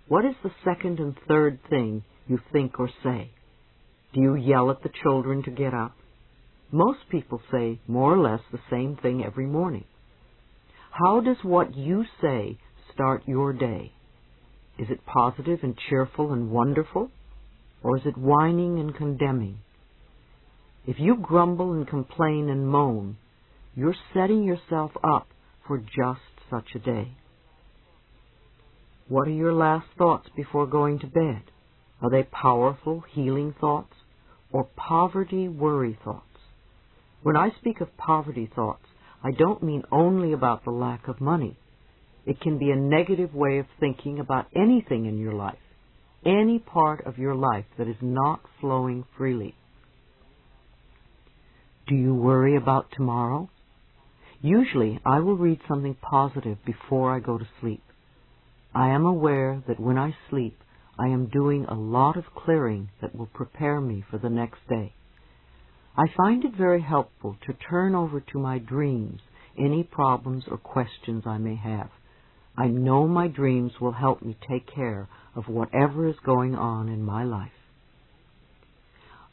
What is the second and third thing you think or say? Do you yell at the children to get up? Most people say more or less the same thing every morning. How does what you say start your day? Is it positive and cheerful and wonderful? Or is it whining and condemning? If you grumble and complain and moan, you're setting yourself up for just such a day. What are your last thoughts before going to bed? Are they powerful, healing thoughts or poverty, worry thoughts? When I speak of poverty thoughts, I don't mean only about the lack of money. It can be a negative way of thinking about anything in your life, any part of your life that is not flowing freely. Do you worry about tomorrow? Usually, I will read something positive before I go to sleep. I am aware that when I sleep, I am doing a lot of clearing that will prepare me for the next day. I find it very helpful to turn over to my dreams any problems or questions I may have. I know my dreams will help me take care of whatever is going on in my life.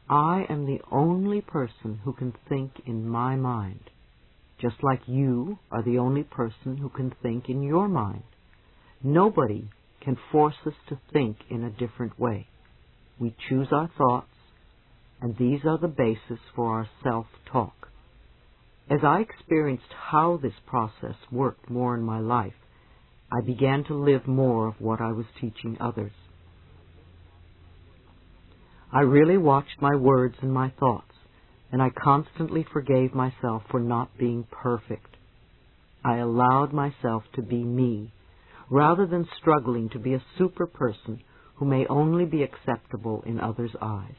I am the only person who can think in my mind, just like you are the only person who can think in your mind. Nobody can force us to think in a different way. We choose our thoughts, and these are the basis for our self-talk. As I experienced how this process worked more in my life, I began to live more of what I was teaching others. I really watched my words and my thoughts, and I constantly forgave myself for not being perfect. I allowed myself to be me, rather than struggling to be a super person who may only be acceptable in others' eyes.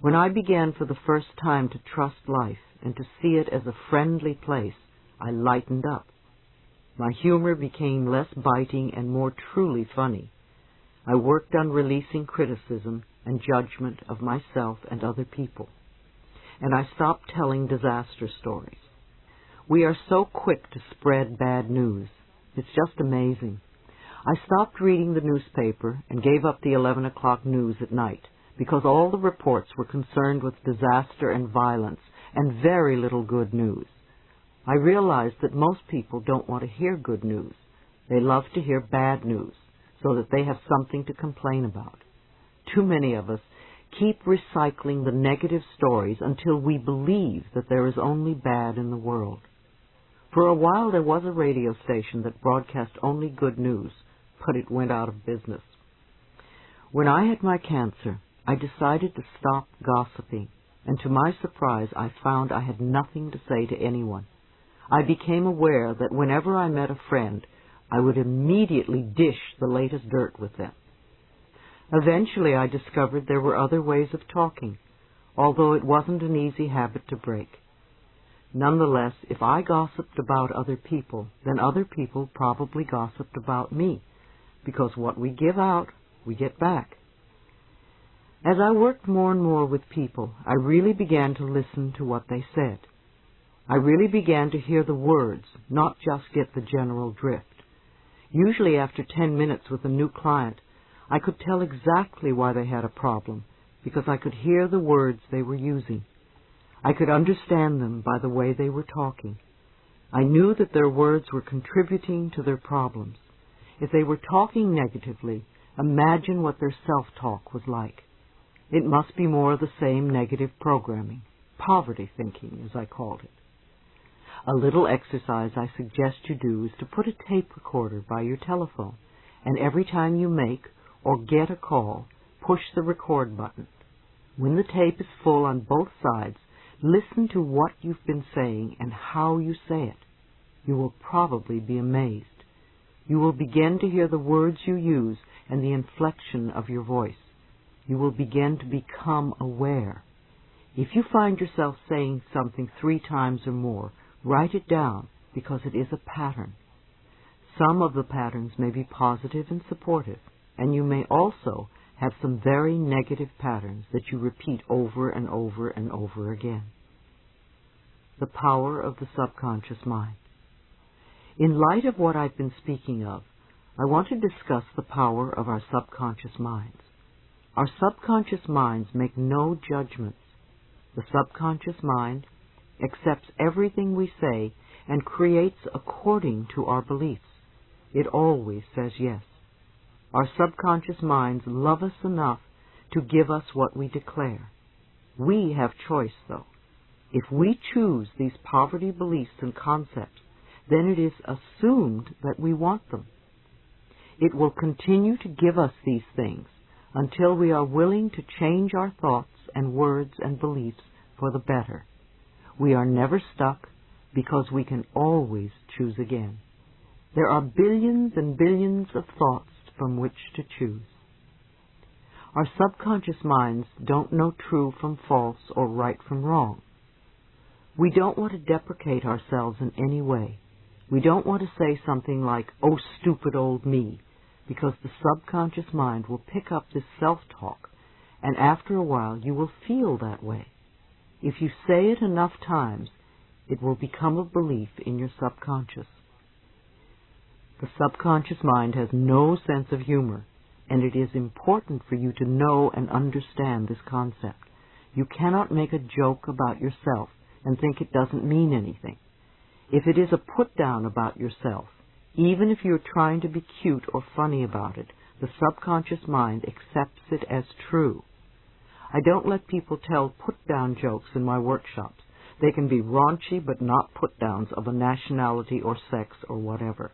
When I began for the first time to trust life and to see it as a friendly place, I lightened up. My humor became less biting and more truly funny. I worked on releasing criticism and judgment of myself and other people. And I stopped telling disaster stories. We are so quick to spread bad news. It's just amazing. I stopped reading the newspaper and gave up the 11 o'clock news at night because all the reports were concerned with disaster and violence and very little good news. I realized that most people don't want to hear good news. They love to hear bad news so that they have something to complain about. Too many of us keep recycling the negative stories until we believe that there is only bad in the world. For a while there was a radio station that broadcast only good news, but it went out of business. When I had my cancer, I decided to stop gossiping, and to my surprise I found I had nothing to say to anyone. I became aware that whenever I met a friend, I would immediately dish the latest dirt with them. Eventually I discovered there were other ways of talking, although it wasn't an easy habit to break. Nonetheless, if I gossiped about other people, then other people probably gossiped about me, because what we give out, we get back. As I worked more and more with people, I really began to listen to what they said. I really began to hear the words, not just get the general drift. Usually after 10 minutes with a new client, I could tell exactly why they had a problem, because I could hear the words they were using. I could understand them by the way they were talking. I knew that their words were contributing to their problems. If they were talking negatively, imagine what their self-talk was like. It must be more of the same negative programming, poverty thinking, as I called it. A little exercise I suggest you do is to put a tape recorder by your telephone, and every time you make or get a call, push the record button. When the tape is full on both sides, listen to what you've been saying and how you say it. You will probably be amazed. You will begin to hear the words you use and the inflection of your voice. You will begin to become aware. If you find yourself saying something 3 times or more, write it down because it is a pattern. Some of the patterns may be positive and supportive, and you may also have some very negative patterns that you repeat over and over and over again. The power of the subconscious mind. In light of what I've been speaking of, I want to discuss the power of our subconscious minds. Our subconscious minds make no judgments. The subconscious mind accepts everything we say and creates according to our beliefs. It always says yes. Our subconscious minds love us enough to give us what we declare. We have choice, though. If we choose these poverty beliefs and concepts, then it is assumed that we want them. It will continue to give us these things until we are willing to change our thoughts and words and beliefs for the better. We are never stuck because we can always choose again. There are billions and billions of thoughts from which to choose. Our subconscious minds don't know true from false or right from wrong. We don't want to deprecate ourselves in any way. We don't want to say something like, "Oh, stupid old me," because the subconscious mind will pick up this self-talk, and after a while you will feel that way. If you say it enough times, it will become a belief in your subconscious. The subconscious mind has no sense of humor, and it is important for you to know and understand this concept. You cannot make a joke about yourself and think it doesn't mean anything. If it is a put-down about yourself, even if you're trying to be cute or funny about it, the subconscious mind accepts it as true. I don't let people tell put-down jokes in my workshops. They can be raunchy but not put-downs of a nationality or sex or whatever.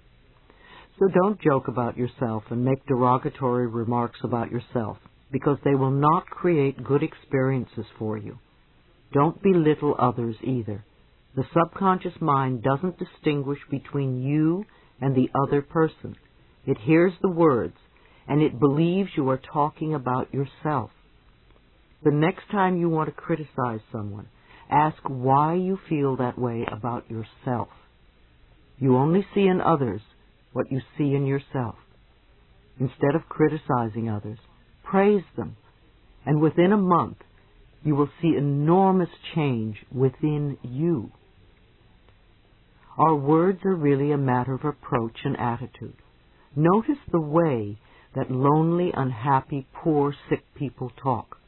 So don't joke about yourself and make derogatory remarks about yourself. because they will not create good experiences for you. Don't belittle others either. The subconscious mind doesn't distinguish between you and the other person. It hears the words, and it believes you are talking about yourself. The next time you want to criticize someone, ask why you feel that way about yourself. You only see in others what you see in yourself. Instead of criticizing others, praise them, and within a month, you will see enormous change within you. Our words are really a matter of approach and attitude. Notice the way that lonely, unhappy, poor, sick people talk.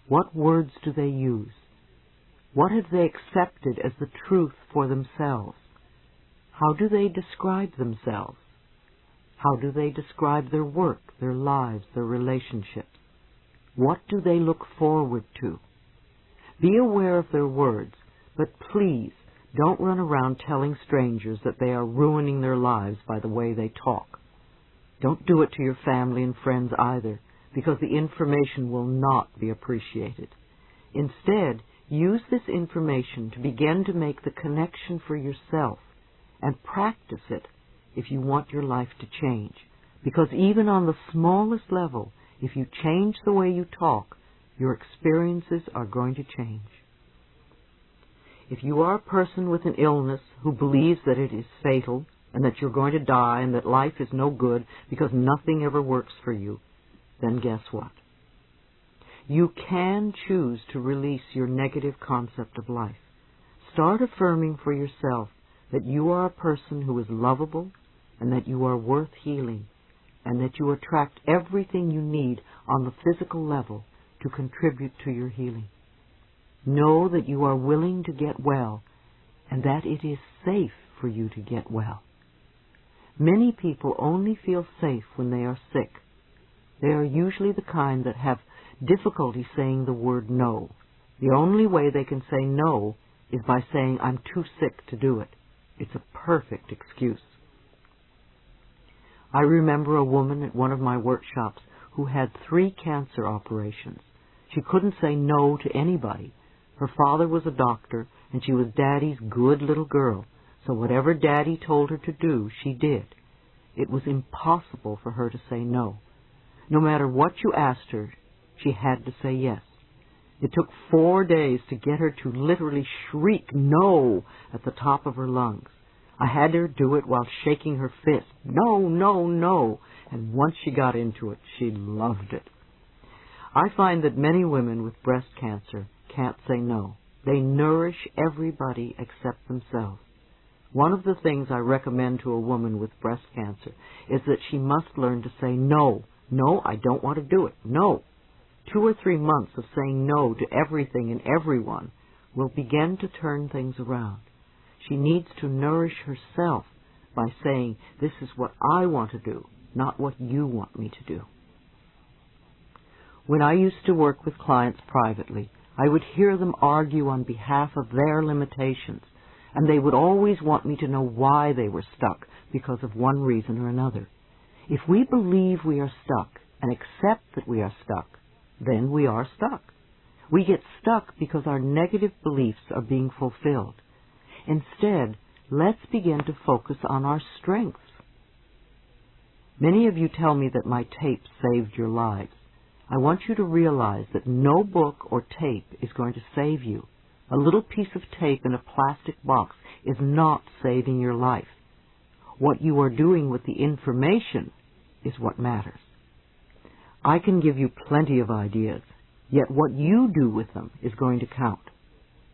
What words do they use? What have they accepted as the truth for themselves? How do they describe themselves? How do they describe their work, their lives, their relationships? What do they look forward to? Be aware of their words, but please don't run around telling strangers that they are ruining their lives by the way they talk. Don't do it to your family and friends either, because the information will not be appreciated. Instead, use this information to begin to make the connection for yourself and practice it if you want your life to change. Because even on the smallest level, if you change the way you talk, your experiences are going to change. If you are a person with an illness who believes that it is fatal and that you're going to die and that life is no good because nothing ever works for you, then guess what? You can choose to release your negative concept of life. Start affirming for yourself that you are a person who is lovable and that you are worth healing and that you attract everything you need on the physical level to contribute to your healing. Know that you are willing to get well and that it is safe for you to get well. Many people only feel safe when they are sick. They are usually the kind that have difficulty saying the word no. The only way they can say no is by saying, I'm too sick to do it. It's a perfect excuse. I remember a woman at one of my workshops who had 3 cancer operations. She couldn't say no to anybody. Her father was a doctor, and she was Daddy's good little girl, so whatever Daddy told her to do, she did. It was impossible for her to say no. No matter what you asked her, she had to say yes. It took 4 days to get her to literally shriek no at the top of her lungs. I had her do it while shaking her fist. No, no, no. And once she got into it, she loved it. I find that many women with breast cancer can't say no. They nourish everybody except themselves. One of the things I recommend to a woman with breast cancer is that she must learn to say no. No, I don't want to do it. No. 2 or 3 months of saying no to everything and everyone will begin to turn things around. She needs to nourish herself by saying, this is what I want to do, not what you want me to do. When I used to work with clients privately, I would hear them argue on behalf of their limitations, and they would always want me to know why they were stuck because of one reason or another. If we believe we are stuck and accept that we are stuck, then we are stuck. We get stuck because our negative beliefs are being fulfilled. Instead, let's begin to focus on our strengths. Many of you tell me that my tape saved your lives. I want you to realize that no book or tape is going to save you. A little piece of tape in a plastic box is not saving your life. What you are doing with the information is what matters. I can give you plenty of ideas, yet what you do with them is going to count.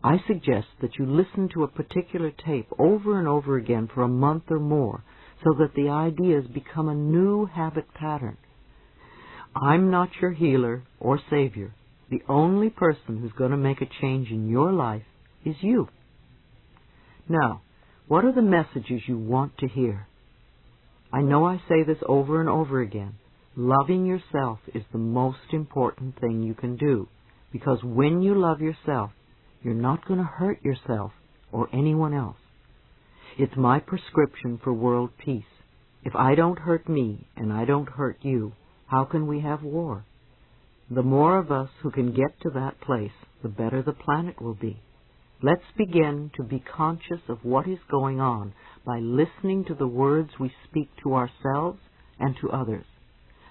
I suggest that you listen to a particular tape over and over again for a month or more so that the ideas become a new habit pattern. I'm not your healer or savior. The only person who's going to make a change in your life is you. Now, what are the messages you want to hear? I know I say this over and over again. Loving yourself is the most important thing you can do, because when you love yourself, you're not going to hurt yourself or anyone else. It's my prescription for world peace. If I don't hurt me and I don't hurt you, how can we have war? The more of us who can get to that place, the better the planet will be. Let's begin to be conscious of what is going on by listening to the words we speak to ourselves and to others.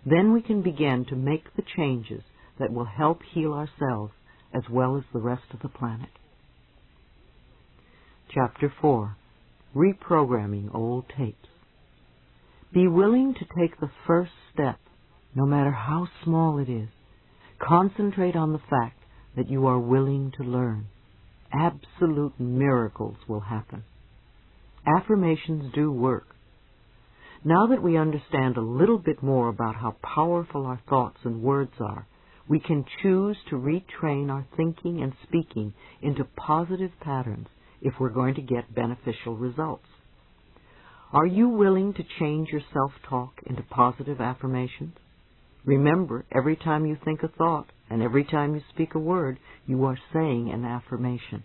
Then we can begin to make the changes that will help heal ourselves as well as the rest of the planet. Chapter 4. Reprogramming Old Tapes. Be willing to take the first step, no matter how small it is. Concentrate on the fact that you are willing to learn. Absolute miracles will happen. Affirmations do work. Now that we understand a little bit more about how powerful our thoughts and words are, we can choose to retrain our thinking and speaking into positive patterns if we're going to get beneficial results. Are you willing to change your self-talk into positive affirmations? Remember, every time you think a thought and every time you speak a word, you are saying an affirmation.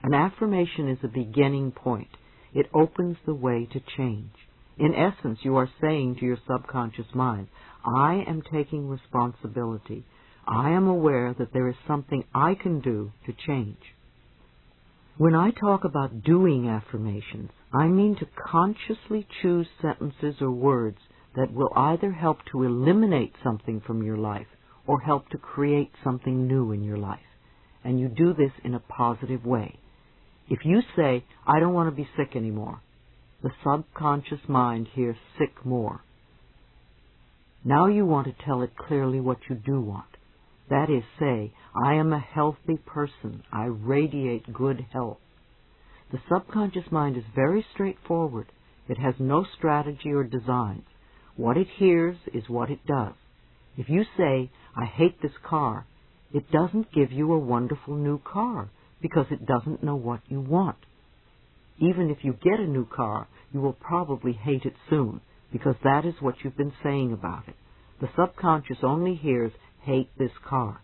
An affirmation is a beginning point. It opens the way to change. In essence, you are saying to your subconscious mind, I am taking responsibility. I am aware that there is something I can do to change. When I talk about doing affirmations, I mean to consciously choose sentences or words that will either help to eliminate something from your life or help to create something new in your life. And you do this in a positive way. If you say, I don't want to be sick anymore, the subconscious mind hears sick more. Now you want to tell it clearly what you do want. That is, say, I am a healthy person. I radiate good health. The subconscious mind is very straightforward. It has no strategy or designs. What it hears is what it does. If you say, I hate this car, it doesn't give you a wonderful new car because it doesn't know what you want. Even if you get a new car, you will probably hate it soon because that is what you've been saying about it. The subconscious only hears, hate this car.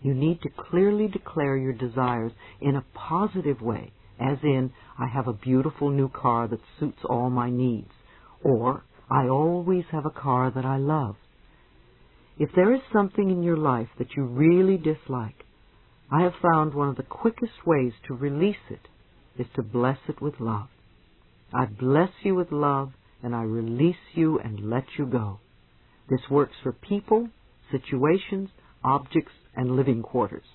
You need to clearly declare your desires in a positive way, as in, I have a beautiful new car that suits all my needs, or I always have a car that I love. If there is something in your life that you really dislike, I have found one of the quickest ways to release it is to bless it with love. I bless you with love, and I release you and let you go. This works for people, situations, objects, and living quarters.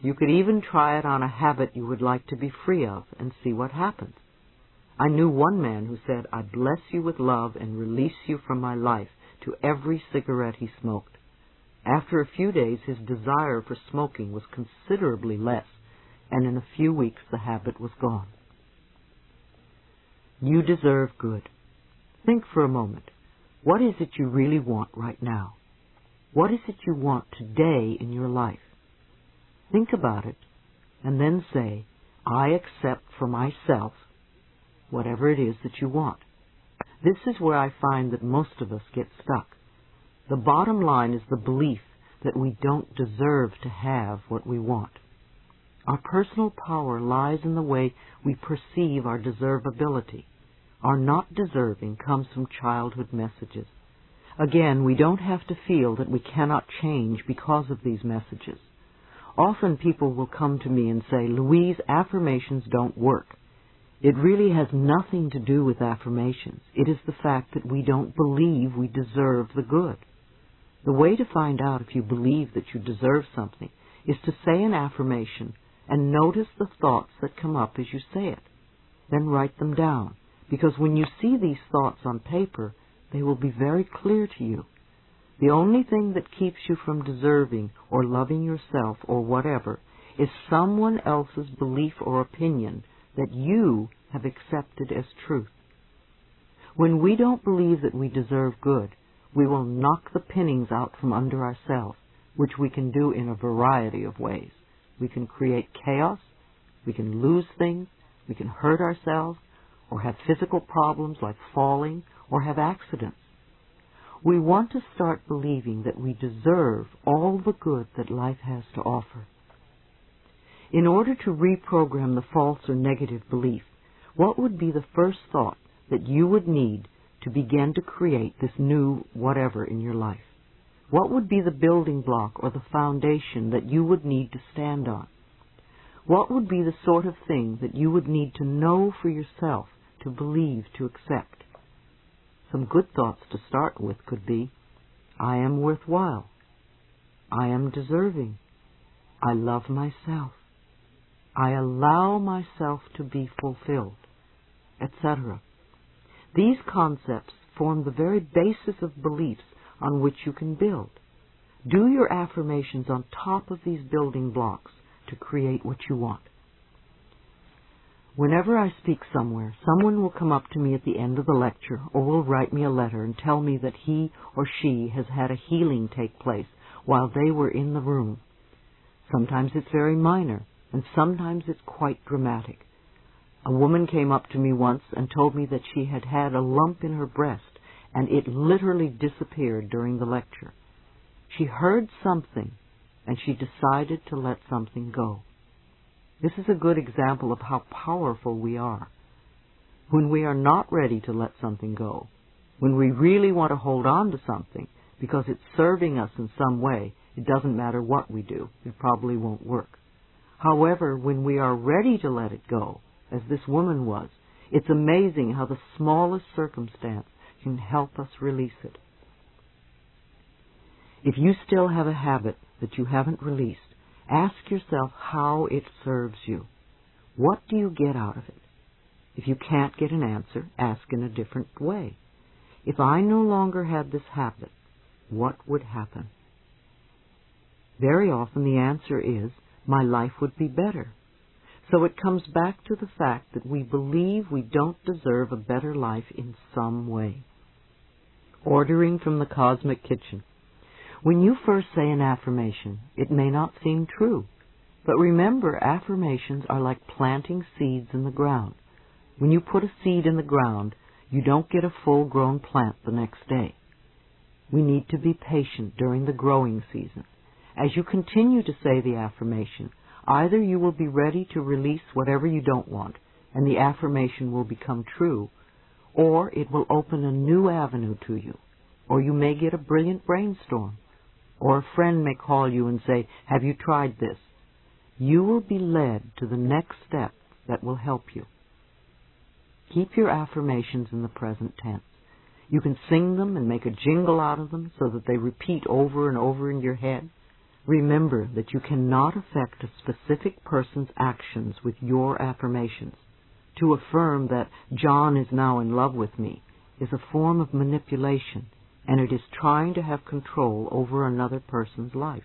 You could even try it on a habit you would like to be free of and see what happens. I knew one man who said, I bless you with love and release you from my life, to every cigarette he smoked. After a few days, his desire for smoking was considerably less, and in a few weeks the habit was gone. You deserve good. Think for a moment. What is it you really want right now? What is it you want today in your life? Think about it, and then say, I accept for myself whatever it is that you want. This is where I find that most of us get stuck. The bottom line is the belief that we don't deserve to have what we want. Our personal power lies in the way we perceive our deservability. Our not deserving comes from childhood messages. Again, we don't have to feel that we cannot change because of these messages. Often people will come to me and say, Louise, affirmations don't work. It really has nothing to do with affirmations. It is the fact that we don't believe we deserve the good. The way to find out if you believe that you deserve something is to say an affirmation and notice the thoughts that come up as you say it. Then write them down, because when you see these thoughts on paper, they will be very clear to you. The only thing that keeps you from deserving or loving yourself or whatever is someone else's belief or opinion that you have accepted as truth. When we don't believe that we deserve good, we will knock the pinnings out from under ourselves, which we can do in a variety of ways. We can create chaos, we can lose things, we can hurt ourselves, or have physical problems like falling, or have accidents. We want to start believing that we deserve all the good that life has to offer. In order to reprogram the false or negative belief, what would be the first thought that you would need to begin to create this new whatever in your life? What would be the building block or the foundation that you would need to stand on? What would be the sort of thing that you would need to know for yourself, to believe, to accept? Some good thoughts to start with could be, I am worthwhile. I am deserving. I love myself. I allow myself to be fulfilled, etc. These concepts form the very basis of beliefs on which you can build. Do your affirmations on top of these building blocks to create what you want. Whenever I speak somewhere, someone will come up to me at the end of the lecture or will write me a letter and tell me that he or she has had a healing take place while they were in the room. Sometimes it's very minor, and sometimes it's quite dramatic. A woman came up to me once and told me that she had had a lump in her breast, and it literally disappeared during the lecture. She heard something, and she decided to let something go. This is a good example of how powerful we are. When we are not ready to let something go, when we really want to hold on to something because it's serving us in some way, it doesn't matter what we do. It probably won't work. However, when we are ready to let it go, as this woman was, it's amazing how the smallest circumstance can help us release it. If you still have a habit that you haven't released, ask yourself how it serves you. What do you get out of it? If you can't get an answer, ask in a different way. If I no longer had this habit, what would happen? Very often the answer is, my life would be better. So it comes back to the fact that we believe we don't deserve a better life in some way. Ordering from the cosmic kitchen. When you first say an affirmation, it may not seem true. But remember, affirmations are like planting seeds in the ground. When you put a seed in the ground, you don't get a full-grown plant the next day. We need to be patient during the growing season. As you continue to say the affirmation, either you will be ready to release whatever you don't want, and the affirmation will become true, or it will open a new avenue to you, or you may get a brilliant brainstorm, or a friend may call you and say, have you tried this? You will be led to the next step that will help you. Keep your affirmations in the present tense. You can sing them and make a jingle out of them so that they repeat over and over in your head. Remember that you cannot affect a specific person's actions with your affirmations. To affirm that John is now in love with me is a form of manipulation, and it is trying to have control over another person's life.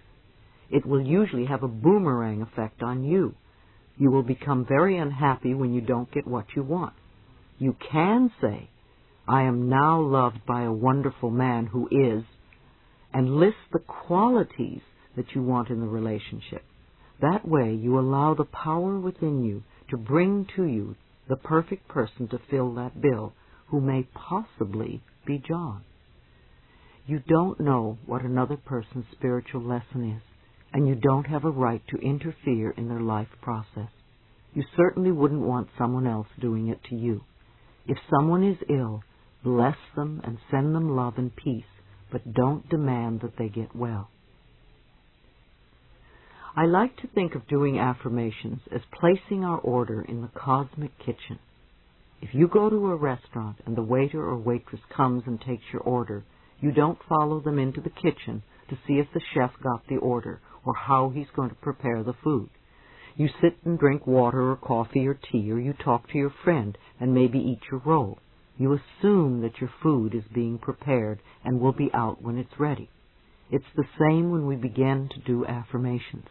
It will usually have a boomerang effect on you. You will become very unhappy when you don't get what you want. You can say, I am now loved by a wonderful man who is, and list the qualities that you want in the relationship. That way you allow the power within you to bring to you the perfect person to fill that bill, who may possibly be John. You don't know what another person's spiritual lesson is, and you don't have a right to interfere in their life process. You certainly wouldn't want someone else doing it to you. If someone is ill, bless them and send them love and peace, but don't demand that they get well. I like to think of doing affirmations as placing our order in the cosmic kitchen. If you go to a restaurant and the waiter or waitress comes and takes your order, you don't follow them into the kitchen to see if the chef got the order or how he's going to prepare the food. You sit and drink water or coffee or tea, or you talk to your friend and maybe eat your roll. You assume that your food is being prepared and will be out when it's ready. It's the same when we begin to do affirmations.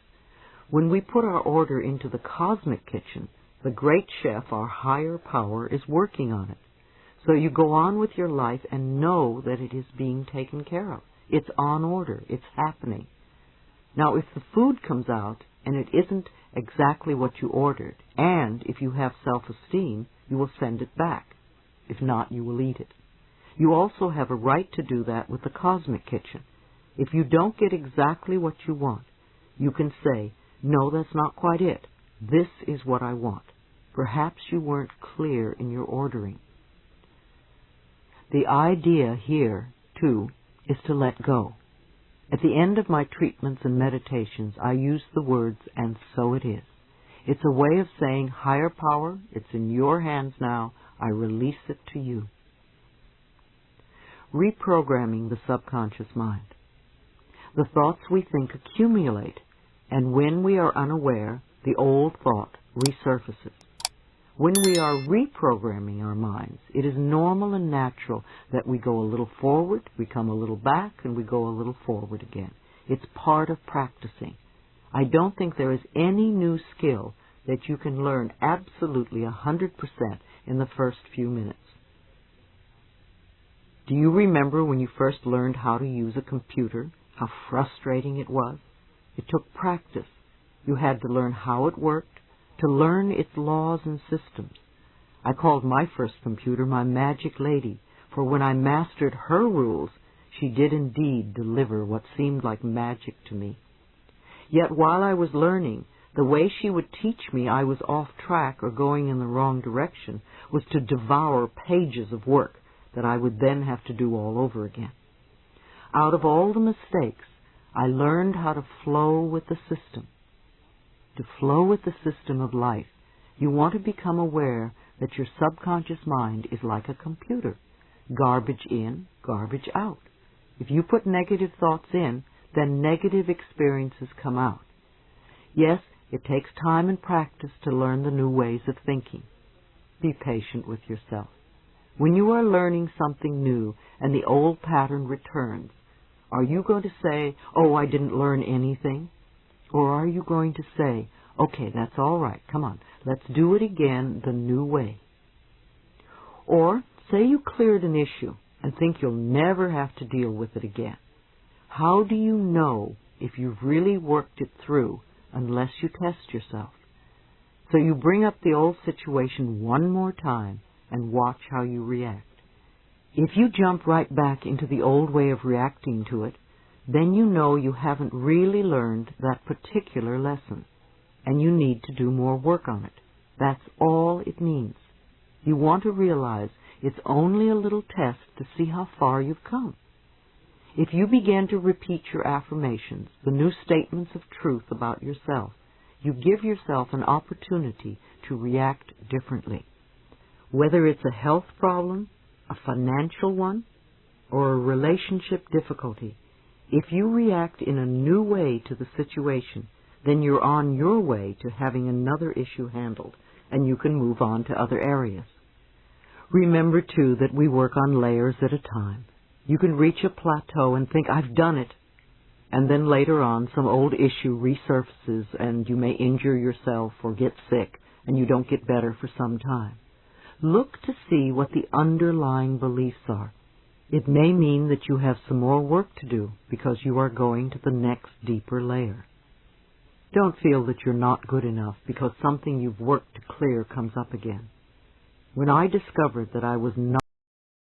When we put our order into the cosmic kitchen, the great chef, our higher power, is working on it. So you go on with your life and know that it is being taken care of. It's on order. It's happening. Now, if the food comes out and it isn't exactly what you ordered, and if you have self-esteem, you will send it back. If not, you will eat it. You also have a right to do that with the cosmic kitchen. If you don't get exactly what you want, you can say, no, that's not quite it. This is what I want. Perhaps you weren't clear in your ordering. The idea here, too, is to let go. At the end of my treatments and meditations, I use the words, "and so it is." It's a way of saying, higher power, it's in your hands now. I release it to you. Reprogramming the subconscious mind. The thoughts we think accumulate, and when we are unaware, the old thought resurfaces. When we are reprogramming our minds, it is normal and natural that we go a little forward, we come a little back, and we go a little forward again. It's part of practicing. I don't think there is any new skill that you can learn absolutely 100% in the first few minutes. Do you remember when you first learned how to use a computer, how frustrating it was? It took practice. You had to learn how it worked, to learn its laws and systems. I called my first computer my magic lady, for when I mastered her rules, she did indeed deliver what seemed like magic to me. Yet while I was learning, the way she would teach me I was off track or going in the wrong direction was to devour pages of work that I would then have to do all over again. Out of all the mistakes, I learned how to flow with the system. To flow with the system of life, you want to become aware that your subconscious mind is like a computer. Garbage in, garbage out. If you put negative thoughts in, then negative experiences come out. Yes, it takes time and practice to learn the new ways of thinking. Be patient with yourself. When you are learning something new and the old pattern returns, are you going to say, "Oh, I didn't learn anything"? Or are you going to say, "Okay, that's all right, come on, let's do it again the new way"? Or say you cleared an issue and think you'll never have to deal with it again. How do you know if you've really worked it through unless you test yourself? So you bring up the old situation one more time and watch how you react. If you jump right back into the old way of reacting to it, then you know you haven't really learned that particular lesson, and you need to do more work on it. That's all it means. You want to realize it's only a little test to see how far you've come. If you begin to repeat your affirmations, the new statements of truth about yourself, you give yourself an opportunity to react differently. Whether it's a health problem, a financial one, or a relationship difficulty, if you react in a new way to the situation, then you're on your way to having another issue handled, and you can move on to other areas. Remember, too, that we work on layers at a time. You can reach a plateau and think, "I've done it," and then later on some old issue resurfaces and you may injure yourself or get sick and you don't get better for some time. Look to see what the underlying beliefs are. It may mean that you have some more work to do because you are going to the next deeper layer. Don't feel that you're not good enough because something you've worked to clear comes up again. When I discovered that I was not